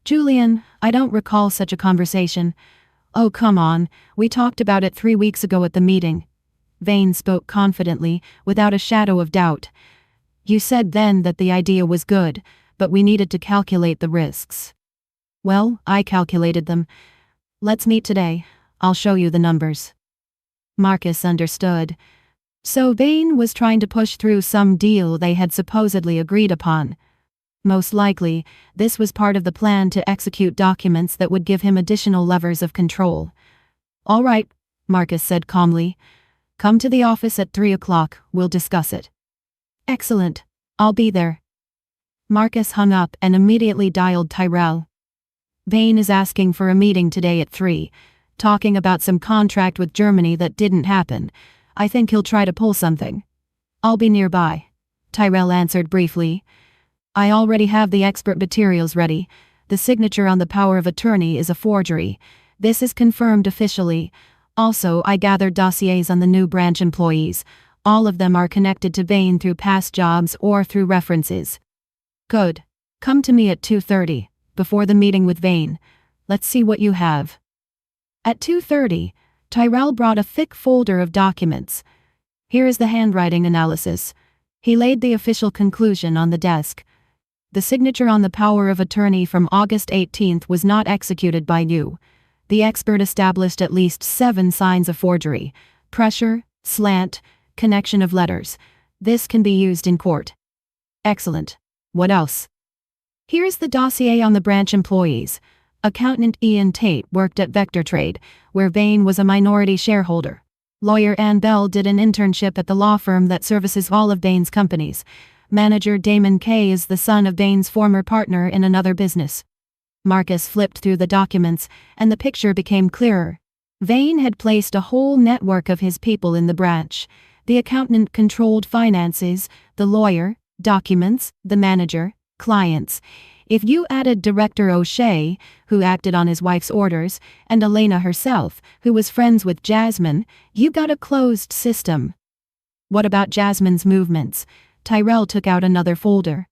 Julian, I don't recall such a conversation. Oh, come on, we talked about it 3 weeks ago at the meeting. Bain spoke confidently, without a shadow of doubt. You said then that the idea was good, but we needed to calculate the risks. Well, I calculated them. Let's meet today. I'll show you the numbers. Marcus understood. So Bain was trying to push through some deal they had supposedly agreed upon. Most likely, this was part of the plan to execute documents that would give him additional levers of control. All right, Marcus said calmly. Come to the office at 3 o'clock, we'll discuss it. Excellent. I'll be there. Marcus hung up and immediately dialed Tyrell. Bain is asking for a meeting today at 3, talking about some contract with Germany that didn't happen. I think he'll try to pull something. I'll be nearby, Tyrell answered briefly. I already have the expert materials ready. The signature on the power of attorney is a forgery. This is confirmed officially. Also, I gathered dossiers on the new branch employees. All of them are connected to Bain through past jobs or through references. Good. Come to me at 2:30, before the meeting with Bain. Let's see what you have. At 2:30, Tyrell brought a thick folder of documents. Here is the handwriting analysis. He laid the official conclusion on the desk. The signature on the power of attorney from August 18th was not executed by you. The expert established at least 7 signs of forgery: pressure, slant, connection of letters. This can be used in court. Excellent. What else? Here's the dossier on the branch employees. Accountant Ian Tate worked at Vector Trade, where Bain was a minority shareholder. Lawyer Ann Bell did an internship at the law firm that services all of Bain's companies. Manager Damon Kay is the son of Bain's former partner in another business. Marcus flipped through the documents, and the picture became clearer. Bain had placed a whole network of his people in the branch. The accountant controlled finances, the lawyer, documents, the manager, clients. If you added Director O'Shea, who acted on his wife's orders, and Elena herself, who was friends with Jasmine, you got a closed system. What about Jasmine's movements? Tyrell took out another folder.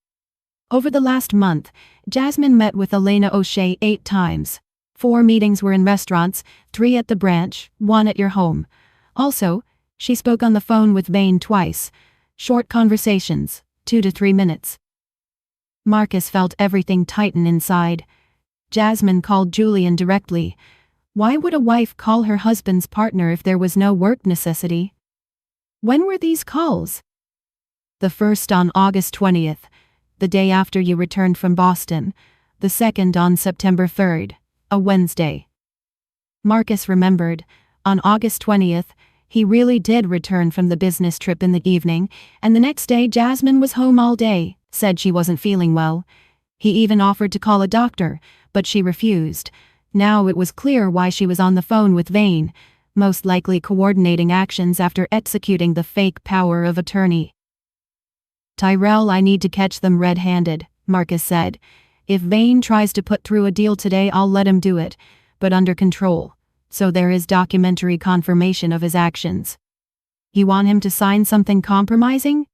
Over the last month, Jasmine met with Elena O'Shea 8 times. 4 meetings were in restaurants, 3 at the branch, 1 at your home. Also, she spoke on the phone with Bain twice. Short conversations, 2 to 3 minutes. Marcus felt everything tighten inside. Jasmine called Julian directly. Why would a wife call her husband's partner if there was no work necessity? When were these calls? The first on August 20th, the day after you returned from Boston. The second on September 3rd, a Wednesday. Marcus remembered. On August 20th, He really did return from the business trip in the evening, and the next day Jasmine was home all day, said she wasn't feeling well. He even offered to call a doctor, but she refused. Now it was clear why she was on the phone with Vane, most likely coordinating actions after executing the fake power of attorney. Tyrell, I need to catch them red-handed, Marcus said. If Vane tries to put through a deal today, I'll let him do it, but under control, so there is documentary confirmation of his actions. You want him to sign something compromising?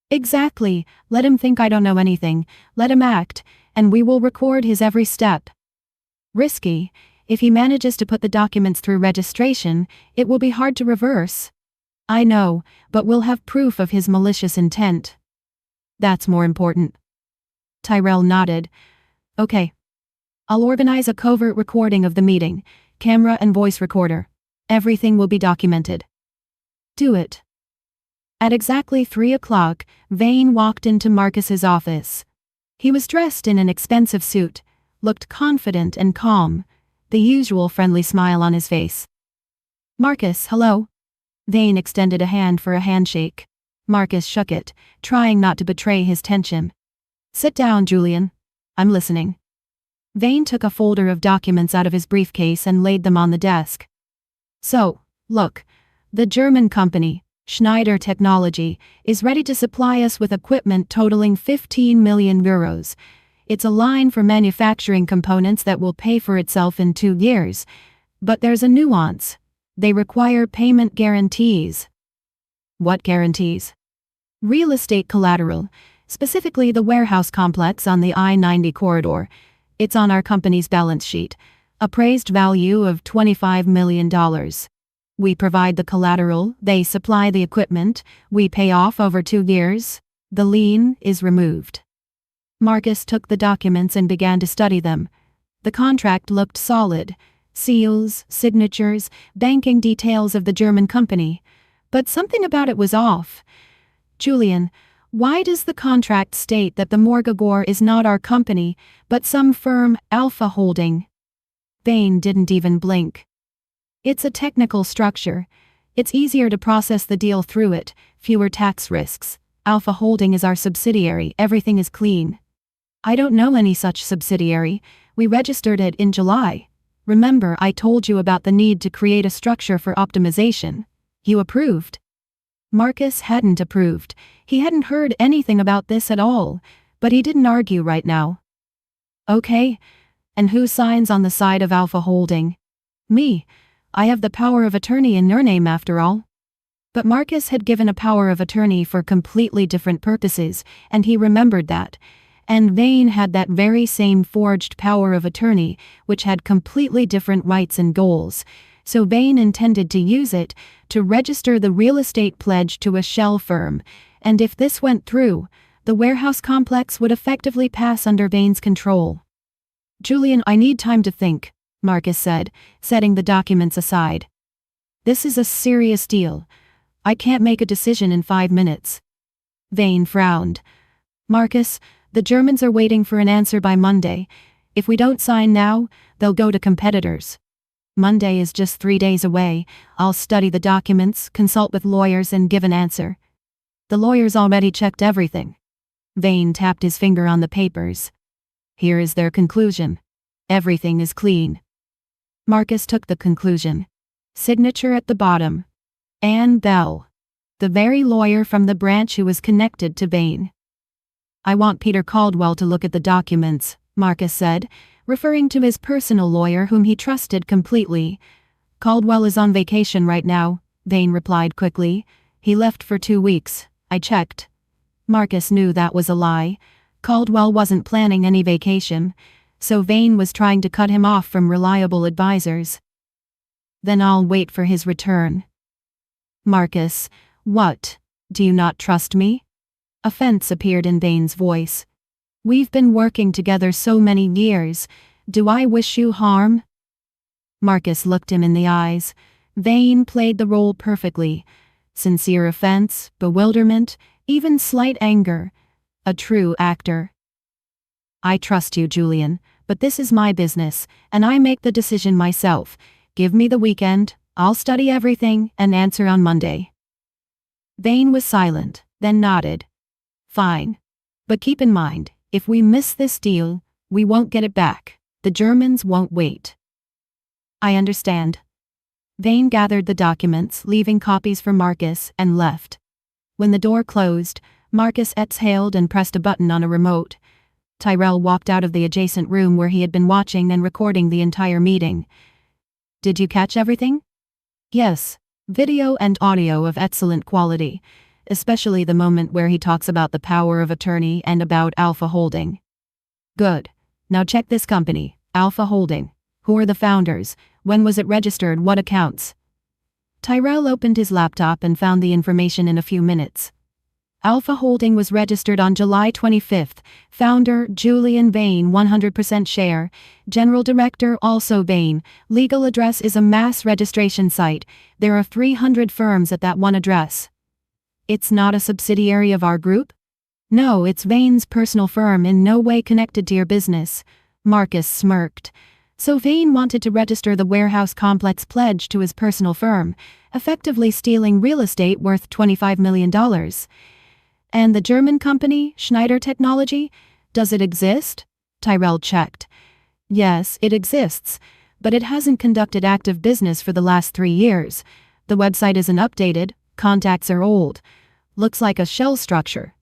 Exactly. Let him think I don't know anything, let him act, and we will record his every step. Risky. If he manages to put the documents through registration, it will be hard to reverse. I know, but we'll have proof of his malicious intent. That's more important. Tyrell nodded. Okay. I'll organize a covert recording of the meeting, camera and voice recorder. Everything will be documented. Do it. At exactly 3 o'clock, Vane walked into Marcus's office. He was dressed in an expensive suit, looked confident and calm, the usual friendly smile on his face. Marcus, hello. Vane extended a hand for a handshake. Marcus shook it, trying not to betray his tension. Sit down, Julian. I'm listening. Vane took a folder of documents out of his briefcase and laid them on the desk. So, look, the German company, Schneider Technology, is ready to supply us with equipment totaling 15 million euros. It's a line for manufacturing components that will pay for itself in 2 years. But there's a nuance. They require payment guarantees. What guarantees? Real estate collateral, specifically the warehouse complex on the I-90 corridor. It's on our company's balance sheet. Appraised value of $25 million. We provide the collateral, they supply the equipment, we pay off over 2 years. The lien is removed. Marcus took the documents and began to study them. The contract looked solid. Seals, signatures, banking details of the German company. But something about it was off. Julian, why does the contract state that the Morgagor is not our company, but some firm, Alpha Holding? Vane didn't even blink. It's a technical structure. It's easier to process the deal through it, fewer tax risks. Alpha Holding is our subsidiary, everything is clean. I don't know any such subsidiary. We registered it in July. Remember, I told you about the need to create a structure for optimization. You approved. Marcus hadn't approved. He hadn't heard anything about this at all, but he didn't argue right now. Okay. And who signs on the side of Alpha Holding? Me. I have the power of attorney in your name after all. But Marcus had given a power of attorney for completely different purposes, and he remembered that. And Vane had that very same forged power of attorney, which had completely different rights and goals. So Vane intended to use it to register the real estate pledge to a shell firm, and if this went through, the warehouse complex would effectively pass under Vane's control. Julian, I need time to think, Marcus said, setting the documents aside. This is a serious deal. I can't make a decision in 5 minutes. Vane frowned. Marcus, the Germans are waiting for an answer by Monday. If we don't sign now, they'll go to competitors. Monday is just 3 days away. I'll study the documents, consult with lawyers, and give an answer. The lawyers already checked everything. Vane tapped his finger on the papers. Here is their conclusion. Everything is clean. Marcus took the conclusion. Signature at the bottom. Anne Bell. The very lawyer from the branch who was connected to Vane. I want Peter Caldwell to look at the documents, Marcus said, referring to his personal lawyer whom he trusted completely. Caldwell is on vacation right now, Vane replied quickly. He left for 2 weeks. I checked. Marcus knew that was a lie. Caldwell wasn't planning any vacation, so Vane was trying to cut him off from reliable advisors. Then I'll wait for his return. Marcus, what? Do you not trust me? Offense appeared in Vane's voice. We've been working together so many years. Do I wish you harm? Marcus looked him in the eyes. Vane played the role perfectly. Sincere offense, bewilderment, even slight anger. A true actor. I trust you, Julian, but this is my business, and I make the decision myself. Give me the weekend, I'll study everything and answer on Monday. Vane was silent, then nodded. Fine. But keep in mind, if we miss this deal, we won't get it back. The Germans won't wait. I understand. Vane gathered the documents, leaving copies for Marcus, and left. When the door closed, Marcus exhaled and pressed a button on a remote. Tyrell walked out of the adjacent room where he had been watching and recording the entire meeting. Did you catch everything? Yes. Video and audio of excellent quality, especially the moment where he talks about the power of attorney and about Alpha Holding. Good. Now check this company, Alpha Holding. Who are the founders? When was it registered? What accounts? Tyrell opened his laptop and found the information in a few minutes. Alpha Holding was registered on July 25th. Founder, Julian Vane, 100% share. General Director, also Vane. Legal address is a mass registration site. There are 300 firms at that one address. It's not a subsidiary of our group? No, it's Vane's personal firm, in no way connected to your business. Marcus smirked. So Vane wanted to register the warehouse complex pledge to his personal firm, effectively stealing real estate worth $25 million. And the German company, Schneider Technology, does it exist? Tyrell checked. Yes, it exists, but it hasn't conducted active business for the last 3 years. The website isn't updated, contacts are old. Looks like a shell structure.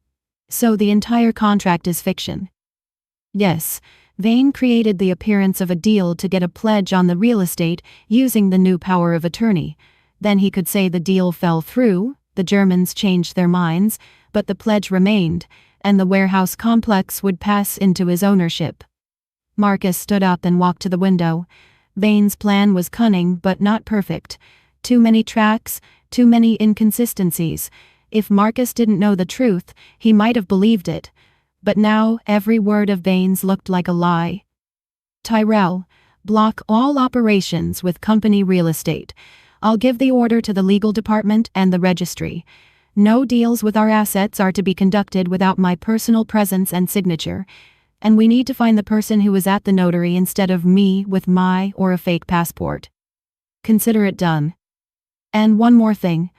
So the entire contract is fiction. Yes, Vane created the appearance of a deal to get a pledge on the real estate using the new power of attorney. Then he could say the deal fell through, the Germans changed their minds, but the pledge remained, and the warehouse complex would pass into his ownership. Marcus stood up and walked to the window. Vane's plan was cunning but not perfect. Too many tracks, too many inconsistencies. If Marcus didn't know the truth, he might have believed it. But now every word of Vane's looked like a lie. Tyrell, block all operations with company real estate. I'll give the order to the legal department and the registry. No deals with our assets are to be conducted without my personal presence and signature. And we need to find the person who was at the notary instead of me with my or a fake passport. Consider it done. And one more thing.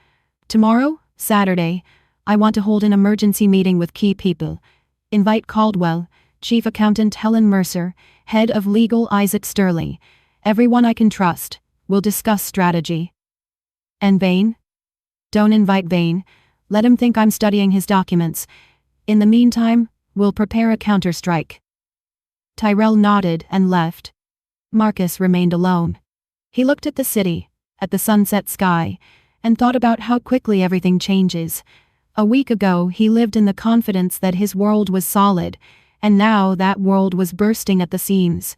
Tomorrow, Saturday, I want to hold an emergency meeting with key people. Invite Caldwell, Chief Accountant Helen Mercer, Head of Legal Isaac Sterling. Everyone I can trust. We'll discuss strategy. And Vane? Don't invite Vane. Let him think I'm studying his documents. In the meantime, we'll prepare a counterstrike. Tyrell nodded and left. Marcus remained alone. He looked at the city, at the sunset sky, and thought about how quickly everything changes. A week ago he lived in the confidence that his world was solid, and now that world was bursting at the seams.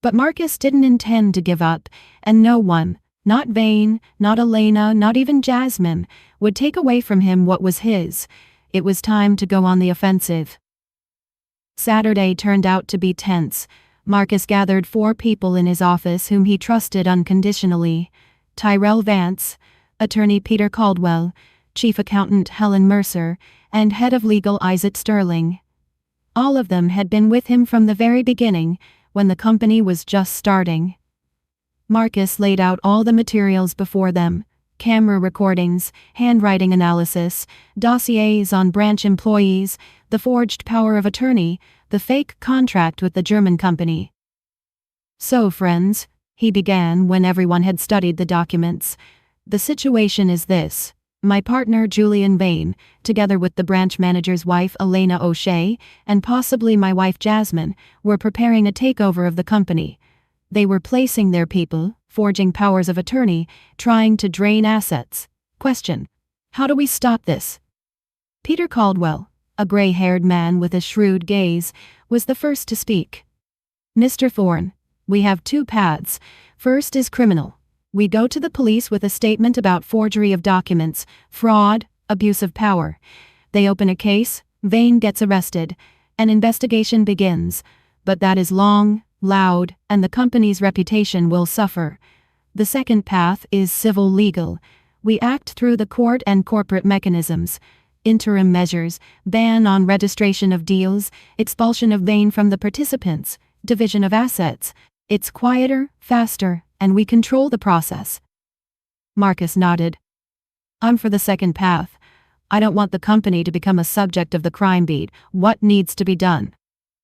But Marcus didn't intend to give up, and no one, not Vane, not Elena, not even Jasmine, would take away from him what was his. It was time to go on the offensive. Saturday turned out to be tense. Marcus gathered 4 people in his office whom he trusted unconditionally. Tyrell Vance, Attorney Peter Caldwell, Chief Accountant Helen Mercer, and Head of Legal Isaac Sterling. All of them had been with him from the very beginning, when the company was just starting. Marcus laid out all the materials before them: camera recordings, handwriting analysis, dossiers on branch employees, the forged power of attorney, the fake contract with the German company. So, friends, he began when everyone had studied the documents. The situation is this. My partner Julian Vane, together with the branch manager's wife Elena O'Shea, and possibly my wife Jasmine, were preparing a takeover of the company. They were placing their people, forging powers of attorney, trying to drain assets. Question: how do we stop this? Peter Caldwell, a gray-haired man with a shrewd gaze, was the first to speak. Mr. Thorne, we have 2 paths. First is criminal. We go to the police with a statement about forgery of documents, fraud, abuse of power. They open a case, Vane gets arrested, an investigation begins. But that is long, loud, and the company's reputation will suffer. The second path is civil legal. We act through the court and corporate mechanisms. Interim measures, ban on registration of deals, expulsion of Vane from the participants, division of assets. It's quieter, faster, and we control the process. Marcus nodded. I'm for the second path. I don't want the company to become a subject of the crime beat. What needs to be done?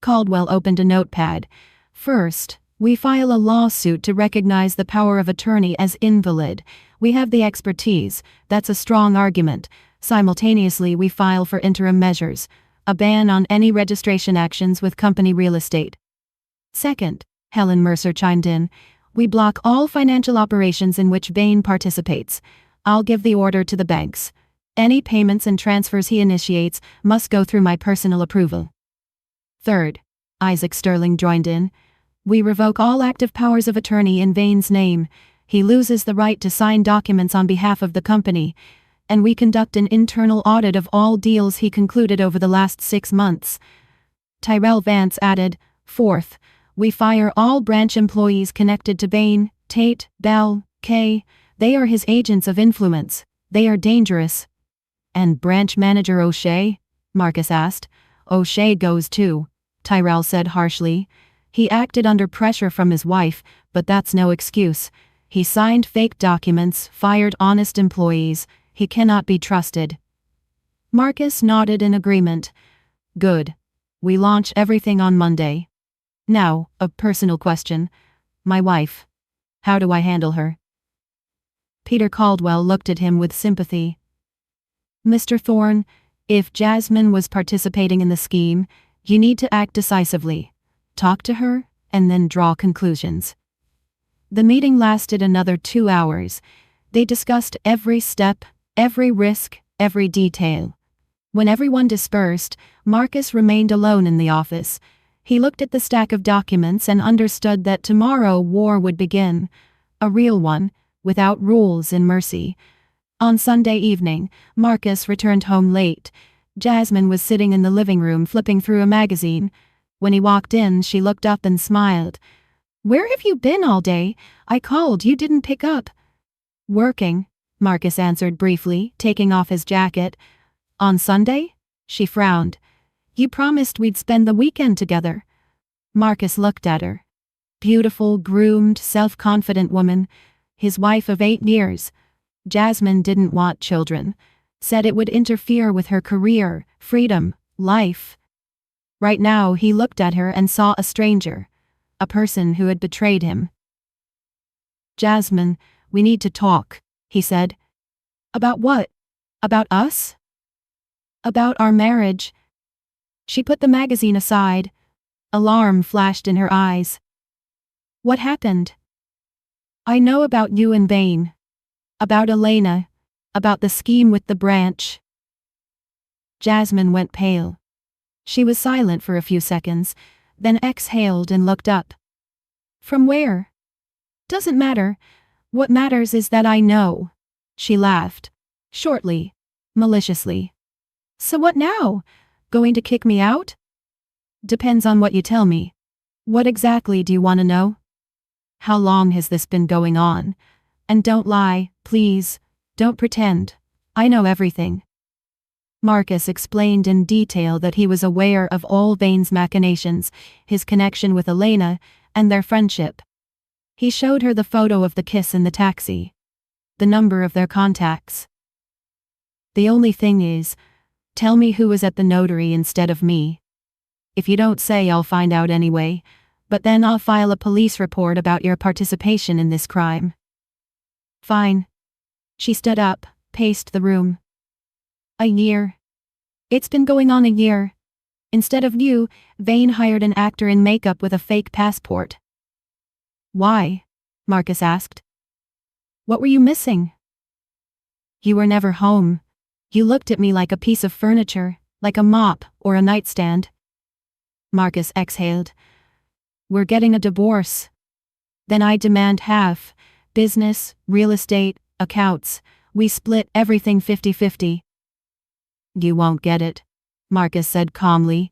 Caldwell opened a notepad. First, we file a lawsuit to recognize the power of attorney as invalid. We have the expertise. That's a strong argument. Simultaneously, we file for interim measures. A ban on any registration actions with company real estate. Second, Helen Mercer chimed in, we block all financial operations in which Vane participates. I'll give the order to the banks. Any payments and transfers he initiates must go through my personal approval. Third, Isaac Sterling joined in, we revoke all active powers of attorney in Vane's name. He loses the right to sign documents on behalf of the company, and we conduct an internal audit of all deals he concluded over the last 6 months. Tyrell Vance added, fourth, we fire all branch employees connected to Vane, Tate, Bell, Kay. They are his agents of influence. They are dangerous. And branch manager O'Shea? Marcus asked. O'Shea goes too, Tyrell said harshly. He acted under pressure from his wife, but that's no excuse. He signed fake documents, fired honest employees. He cannot be trusted. Marcus nodded in agreement. Good. We launch everything on Monday. Now, a personal question. My wife. How do I handle her? Peter Caldwell looked at him with sympathy. Mr. Thorne, if Jasmine was participating in the scheme, you need to act decisively. Talk to her, and then draw conclusions. The meeting lasted another 2 hours. They discussed every step, every risk, every detail. When everyone dispersed, Marcus remained alone in the office. He looked at the stack of documents and understood that tomorrow war would begin. A real one, without rules and mercy. On Sunday evening, Marcus returned home late. Jasmine was sitting in the living room flipping through a magazine. When he walked in, she looked up and smiled. Where have you been all day? I called, you didn't pick up. Working, Marcus answered briefly, taking off his jacket. On Sunday? She frowned. You promised we'd spend the weekend together. Marcus looked at her. Beautiful, groomed, self-confident woman. His wife of 8 years. Jasmine didn't want children. Said it would interfere with her career, freedom, life. Right now he looked at her and saw a stranger. A person who had betrayed him. Jasmine, we need to talk, he said. About what? About us? About our marriage. She put the magazine aside. Alarm flashed in her eyes. What happened? I know about you and Vane. About Elena. About the scheme with the branch. Jasmine went pale. She was silent for a few seconds, then exhaled and looked up. From where? Doesn't matter. What matters is that I know. She laughed. Shortly. Maliciously. So what now? Going to kick me out? Depends on what you tell me. What exactly do you want to know? How long has this been going on? And don't lie, please. Don't pretend. I know everything. Marcus explained in detail that he was aware of all Vane's machinations, his connection with Elena, and their friendship. He showed her the photo of the kiss in the taxi. The number of their contacts. The only thing is, tell me who was at the notary instead of me. If you don't say, I'll find out anyway, but then I'll file a police report about your participation in this crime. Fine. She stood up, paced the room. A year. It's been going on a year. Instead of you, Vane hired an actor in makeup with a fake passport. Why? Marcus asked. What were you missing? You were never home. You looked at me like a piece of furniture, like a mop or a nightstand. Marcus exhaled. We're getting a divorce. Then I demand half. Business, real estate, accounts. We split everything 50-50. You won't get it, Marcus said calmly.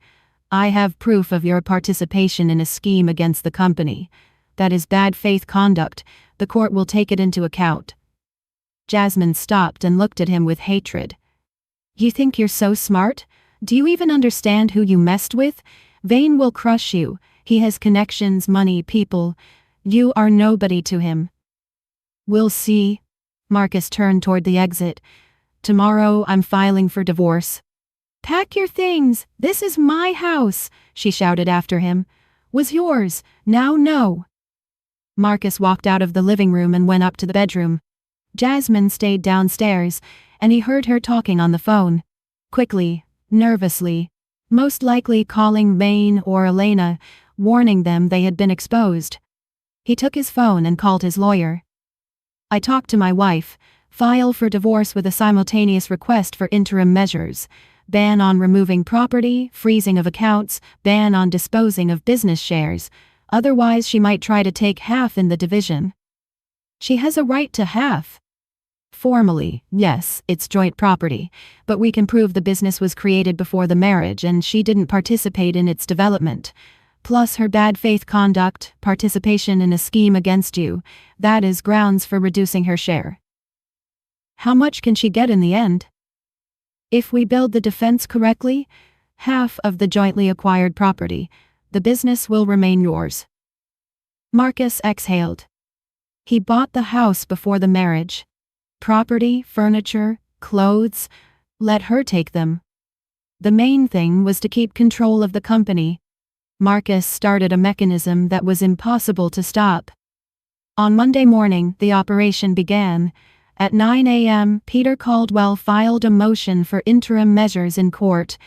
I have proof of your participation in a scheme against the company. That is bad faith conduct. The court will take it into account. Jasmine stopped and looked at him with hatred. You think you're so smart? Do you even understand who you messed with? Vane will crush you. He has connections, money, people. You are nobody to him. We'll see. Marcus turned toward the exit. "Tomorrow I'm filing for divorce." "Pack your things, this is my house," she shouted after him. "Was yours, now no." Marcus walked out of the living room and went up to the bedroom. Jasmine stayed downstairs, and he heard her talking on the phone. Quickly, nervously, most likely calling Vane or Elena, warning them they had been exposed. He took his phone and called his lawyer. "I talked to my wife. File for divorce with a simultaneous request for interim measures. Ban on removing property, freezing of accounts, ban on disposing of business shares. Otherwise she might try to take half in the division." "She has a right to half." "Formally, yes, it's joint property, but we can prove the business was created before the marriage and she didn't participate in its development. Plus her bad faith conduct, participation in a scheme against you, that is grounds for reducing her share." "How much can she get in the end?" "If we build the defense correctly, half of the jointly acquired property. The business will remain yours." Marcus exhaled. He bought the house before the marriage. Property, furniture, clothes, let her take them. The main thing was to keep control of the company. Marcus started a mechanism that was impossible to stop. On Monday morning, the operation began. At 9 a.m., Peter Caldwell filed a motion for interim measures in court.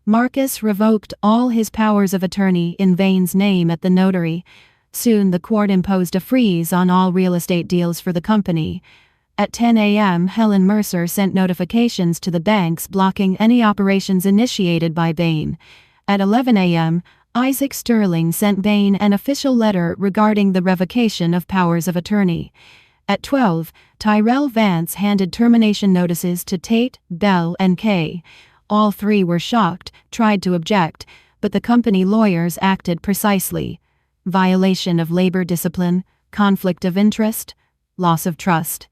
Marcus revoked all his powers of attorney in Vane's name at the notary. Soon the court imposed a freeze on all real estate deals for the company. At 10 a.m., Helen Mercer sent notifications to the banks blocking any operations initiated by Vane. At 11 a.m., Isaac Sterling sent Vane an official letter regarding the revocation of powers of attorney. At 12, Tyrell Vance handed termination notices to Tate, Bell, and Kay. All three were shocked, tried to object, but the company lawyers acted precisely. Violation of labor discipline, conflict of interest, loss of trust.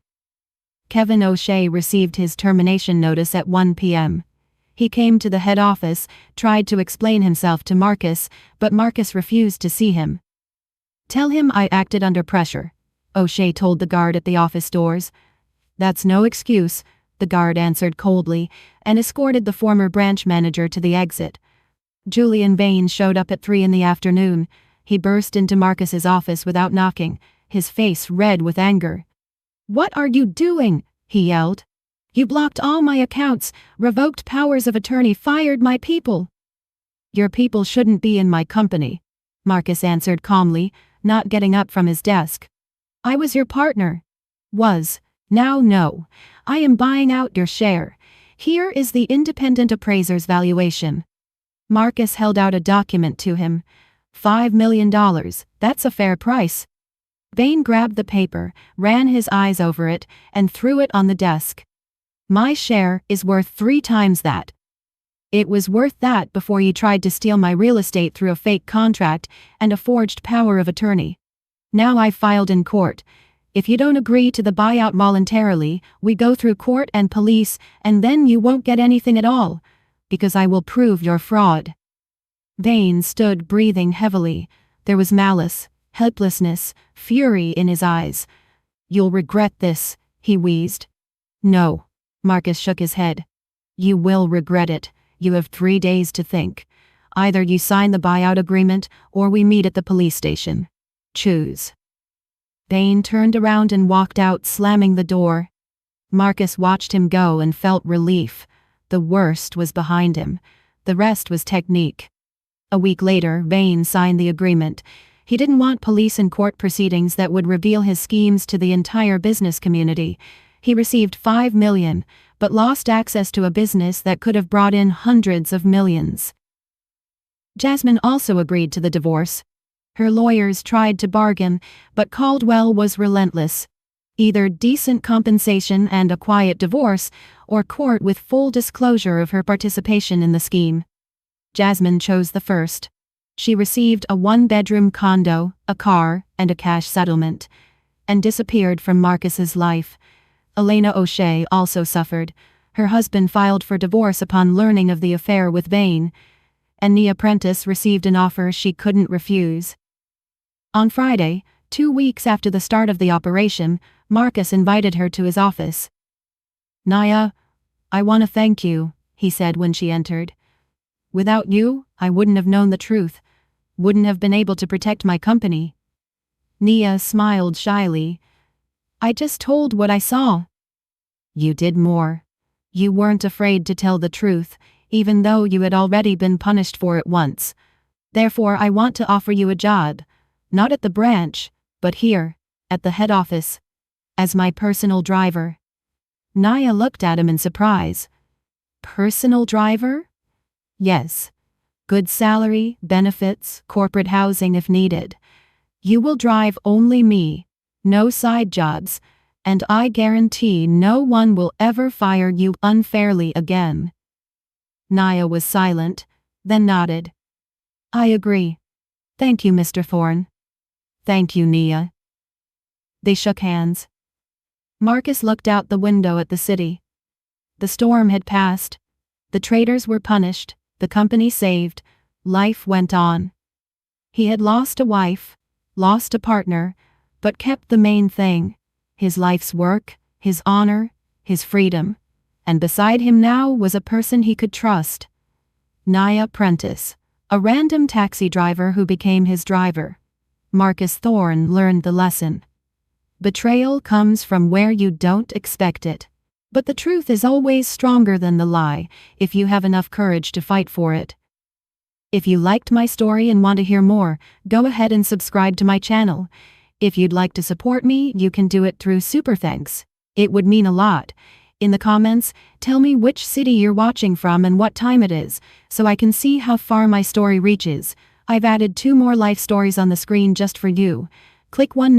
Kevin O'Shea received his termination notice at 1 p.m. He came to the head office, tried to explain himself to Marcus, but Marcus refused to see him. "Tell him I acted under pressure," O'Shea told the guard at the office doors. "That's no excuse," the guard answered coldly, and escorted the former branch manager to the exit. Julian Vane showed up at 3 in the afternoon. He burst into Marcus's office without knocking, his face red with anger. "What are you doing?" he yelled. "You blocked all my accounts, revoked powers of attorney, fired my people." "Your people shouldn't be in my company," Marcus answered calmly, not getting up from his desk. "I was your partner." "Was. Now no. I am buying out your share. Here is the independent appraiser's valuation." Marcus held out a document to him. $5 million, that's a fair price. Vane grabbed the paper, ran his eyes over it, and threw it on the desk. "My share is worth 3 times that. It was worth that before you tried to steal my real estate through a fake contract and a forged power of attorney. Now I've filed in court. If you don't agree to the buyout voluntarily, we go through court and police, and then you won't get anything at all, because I will prove your fraud." Vane stood breathing heavily. There was malice, helplessness, fury in his eyes. "You'll regret this," he wheezed. "No." Marcus shook his head. "You will regret it. You have 3 days to think. Either you sign the buyout agreement, or we meet at the police station. Choose." Vane turned around and walked out, slamming the door. Marcus watched him go and felt relief. The worst was behind him. The rest was technique. A week later, Vane signed the agreement. He didn't want police and court proceedings that would reveal his schemes to the entire business community. He received $5 million, but lost access to a business that could have brought in hundreds of millions. Jasmine also agreed to the divorce. Her lawyers tried to bargain, but Caldwell was relentless. Either decent compensation and a quiet divorce, or court with full disclosure of her participation in the scheme. Jasmine chose the first. She received a 1-bedroom condo, a car, and a cash settlement, and disappeared from Marcus's life. Elena O'Shea also suffered. Her husband filed for divorce upon learning of the affair with Vane, and Nia Prentice received an offer she couldn't refuse. On Friday, 2 weeks after the start of the operation, Marcus invited her to his office. "Naya, I want to thank you," he said when she entered. "Without you, I wouldn't have known the truth, wouldn't have been able to protect my company." Nia smiled shyly. "I just told what I saw." "You did more. You weren't afraid to tell the truth, even though you had already been punished for it once. Therefore I want to offer you a job, not at the branch, but here, at the head office, as my personal driver." Naya looked at him in surprise. "Personal driver?" "Yes. Good salary, benefits, corporate housing if needed. You will drive only me, no side jobs, and I guarantee no one will ever fire you unfairly again." Naya was silent, then nodded. "I agree. Thank you, Mr. Thorne." "Thank you, Nia." They shook hands. Marcus looked out the window at the city. The storm had passed. The traitors were punished, the company saved, life went on. He had lost a wife, lost a partner, but kept the main thing: his life's work, his honor, his freedom. And beside him now was a person he could trust. Naya Prentice, a random taxi driver who became his driver. Marcus Thorne learned the lesson. Betrayal comes from where you don't expect it. But the truth is always stronger than the lie, if you have enough courage to fight for it. If you liked my story and want to hear more, go ahead and subscribe to my channel. If you'd like to support me, you can do it through Super Thanks. It would mean a lot. In the comments, tell me which city you're watching from and what time it is, so I can see how far my story reaches. I've added 2 more life stories on the screen just for you. Click one now.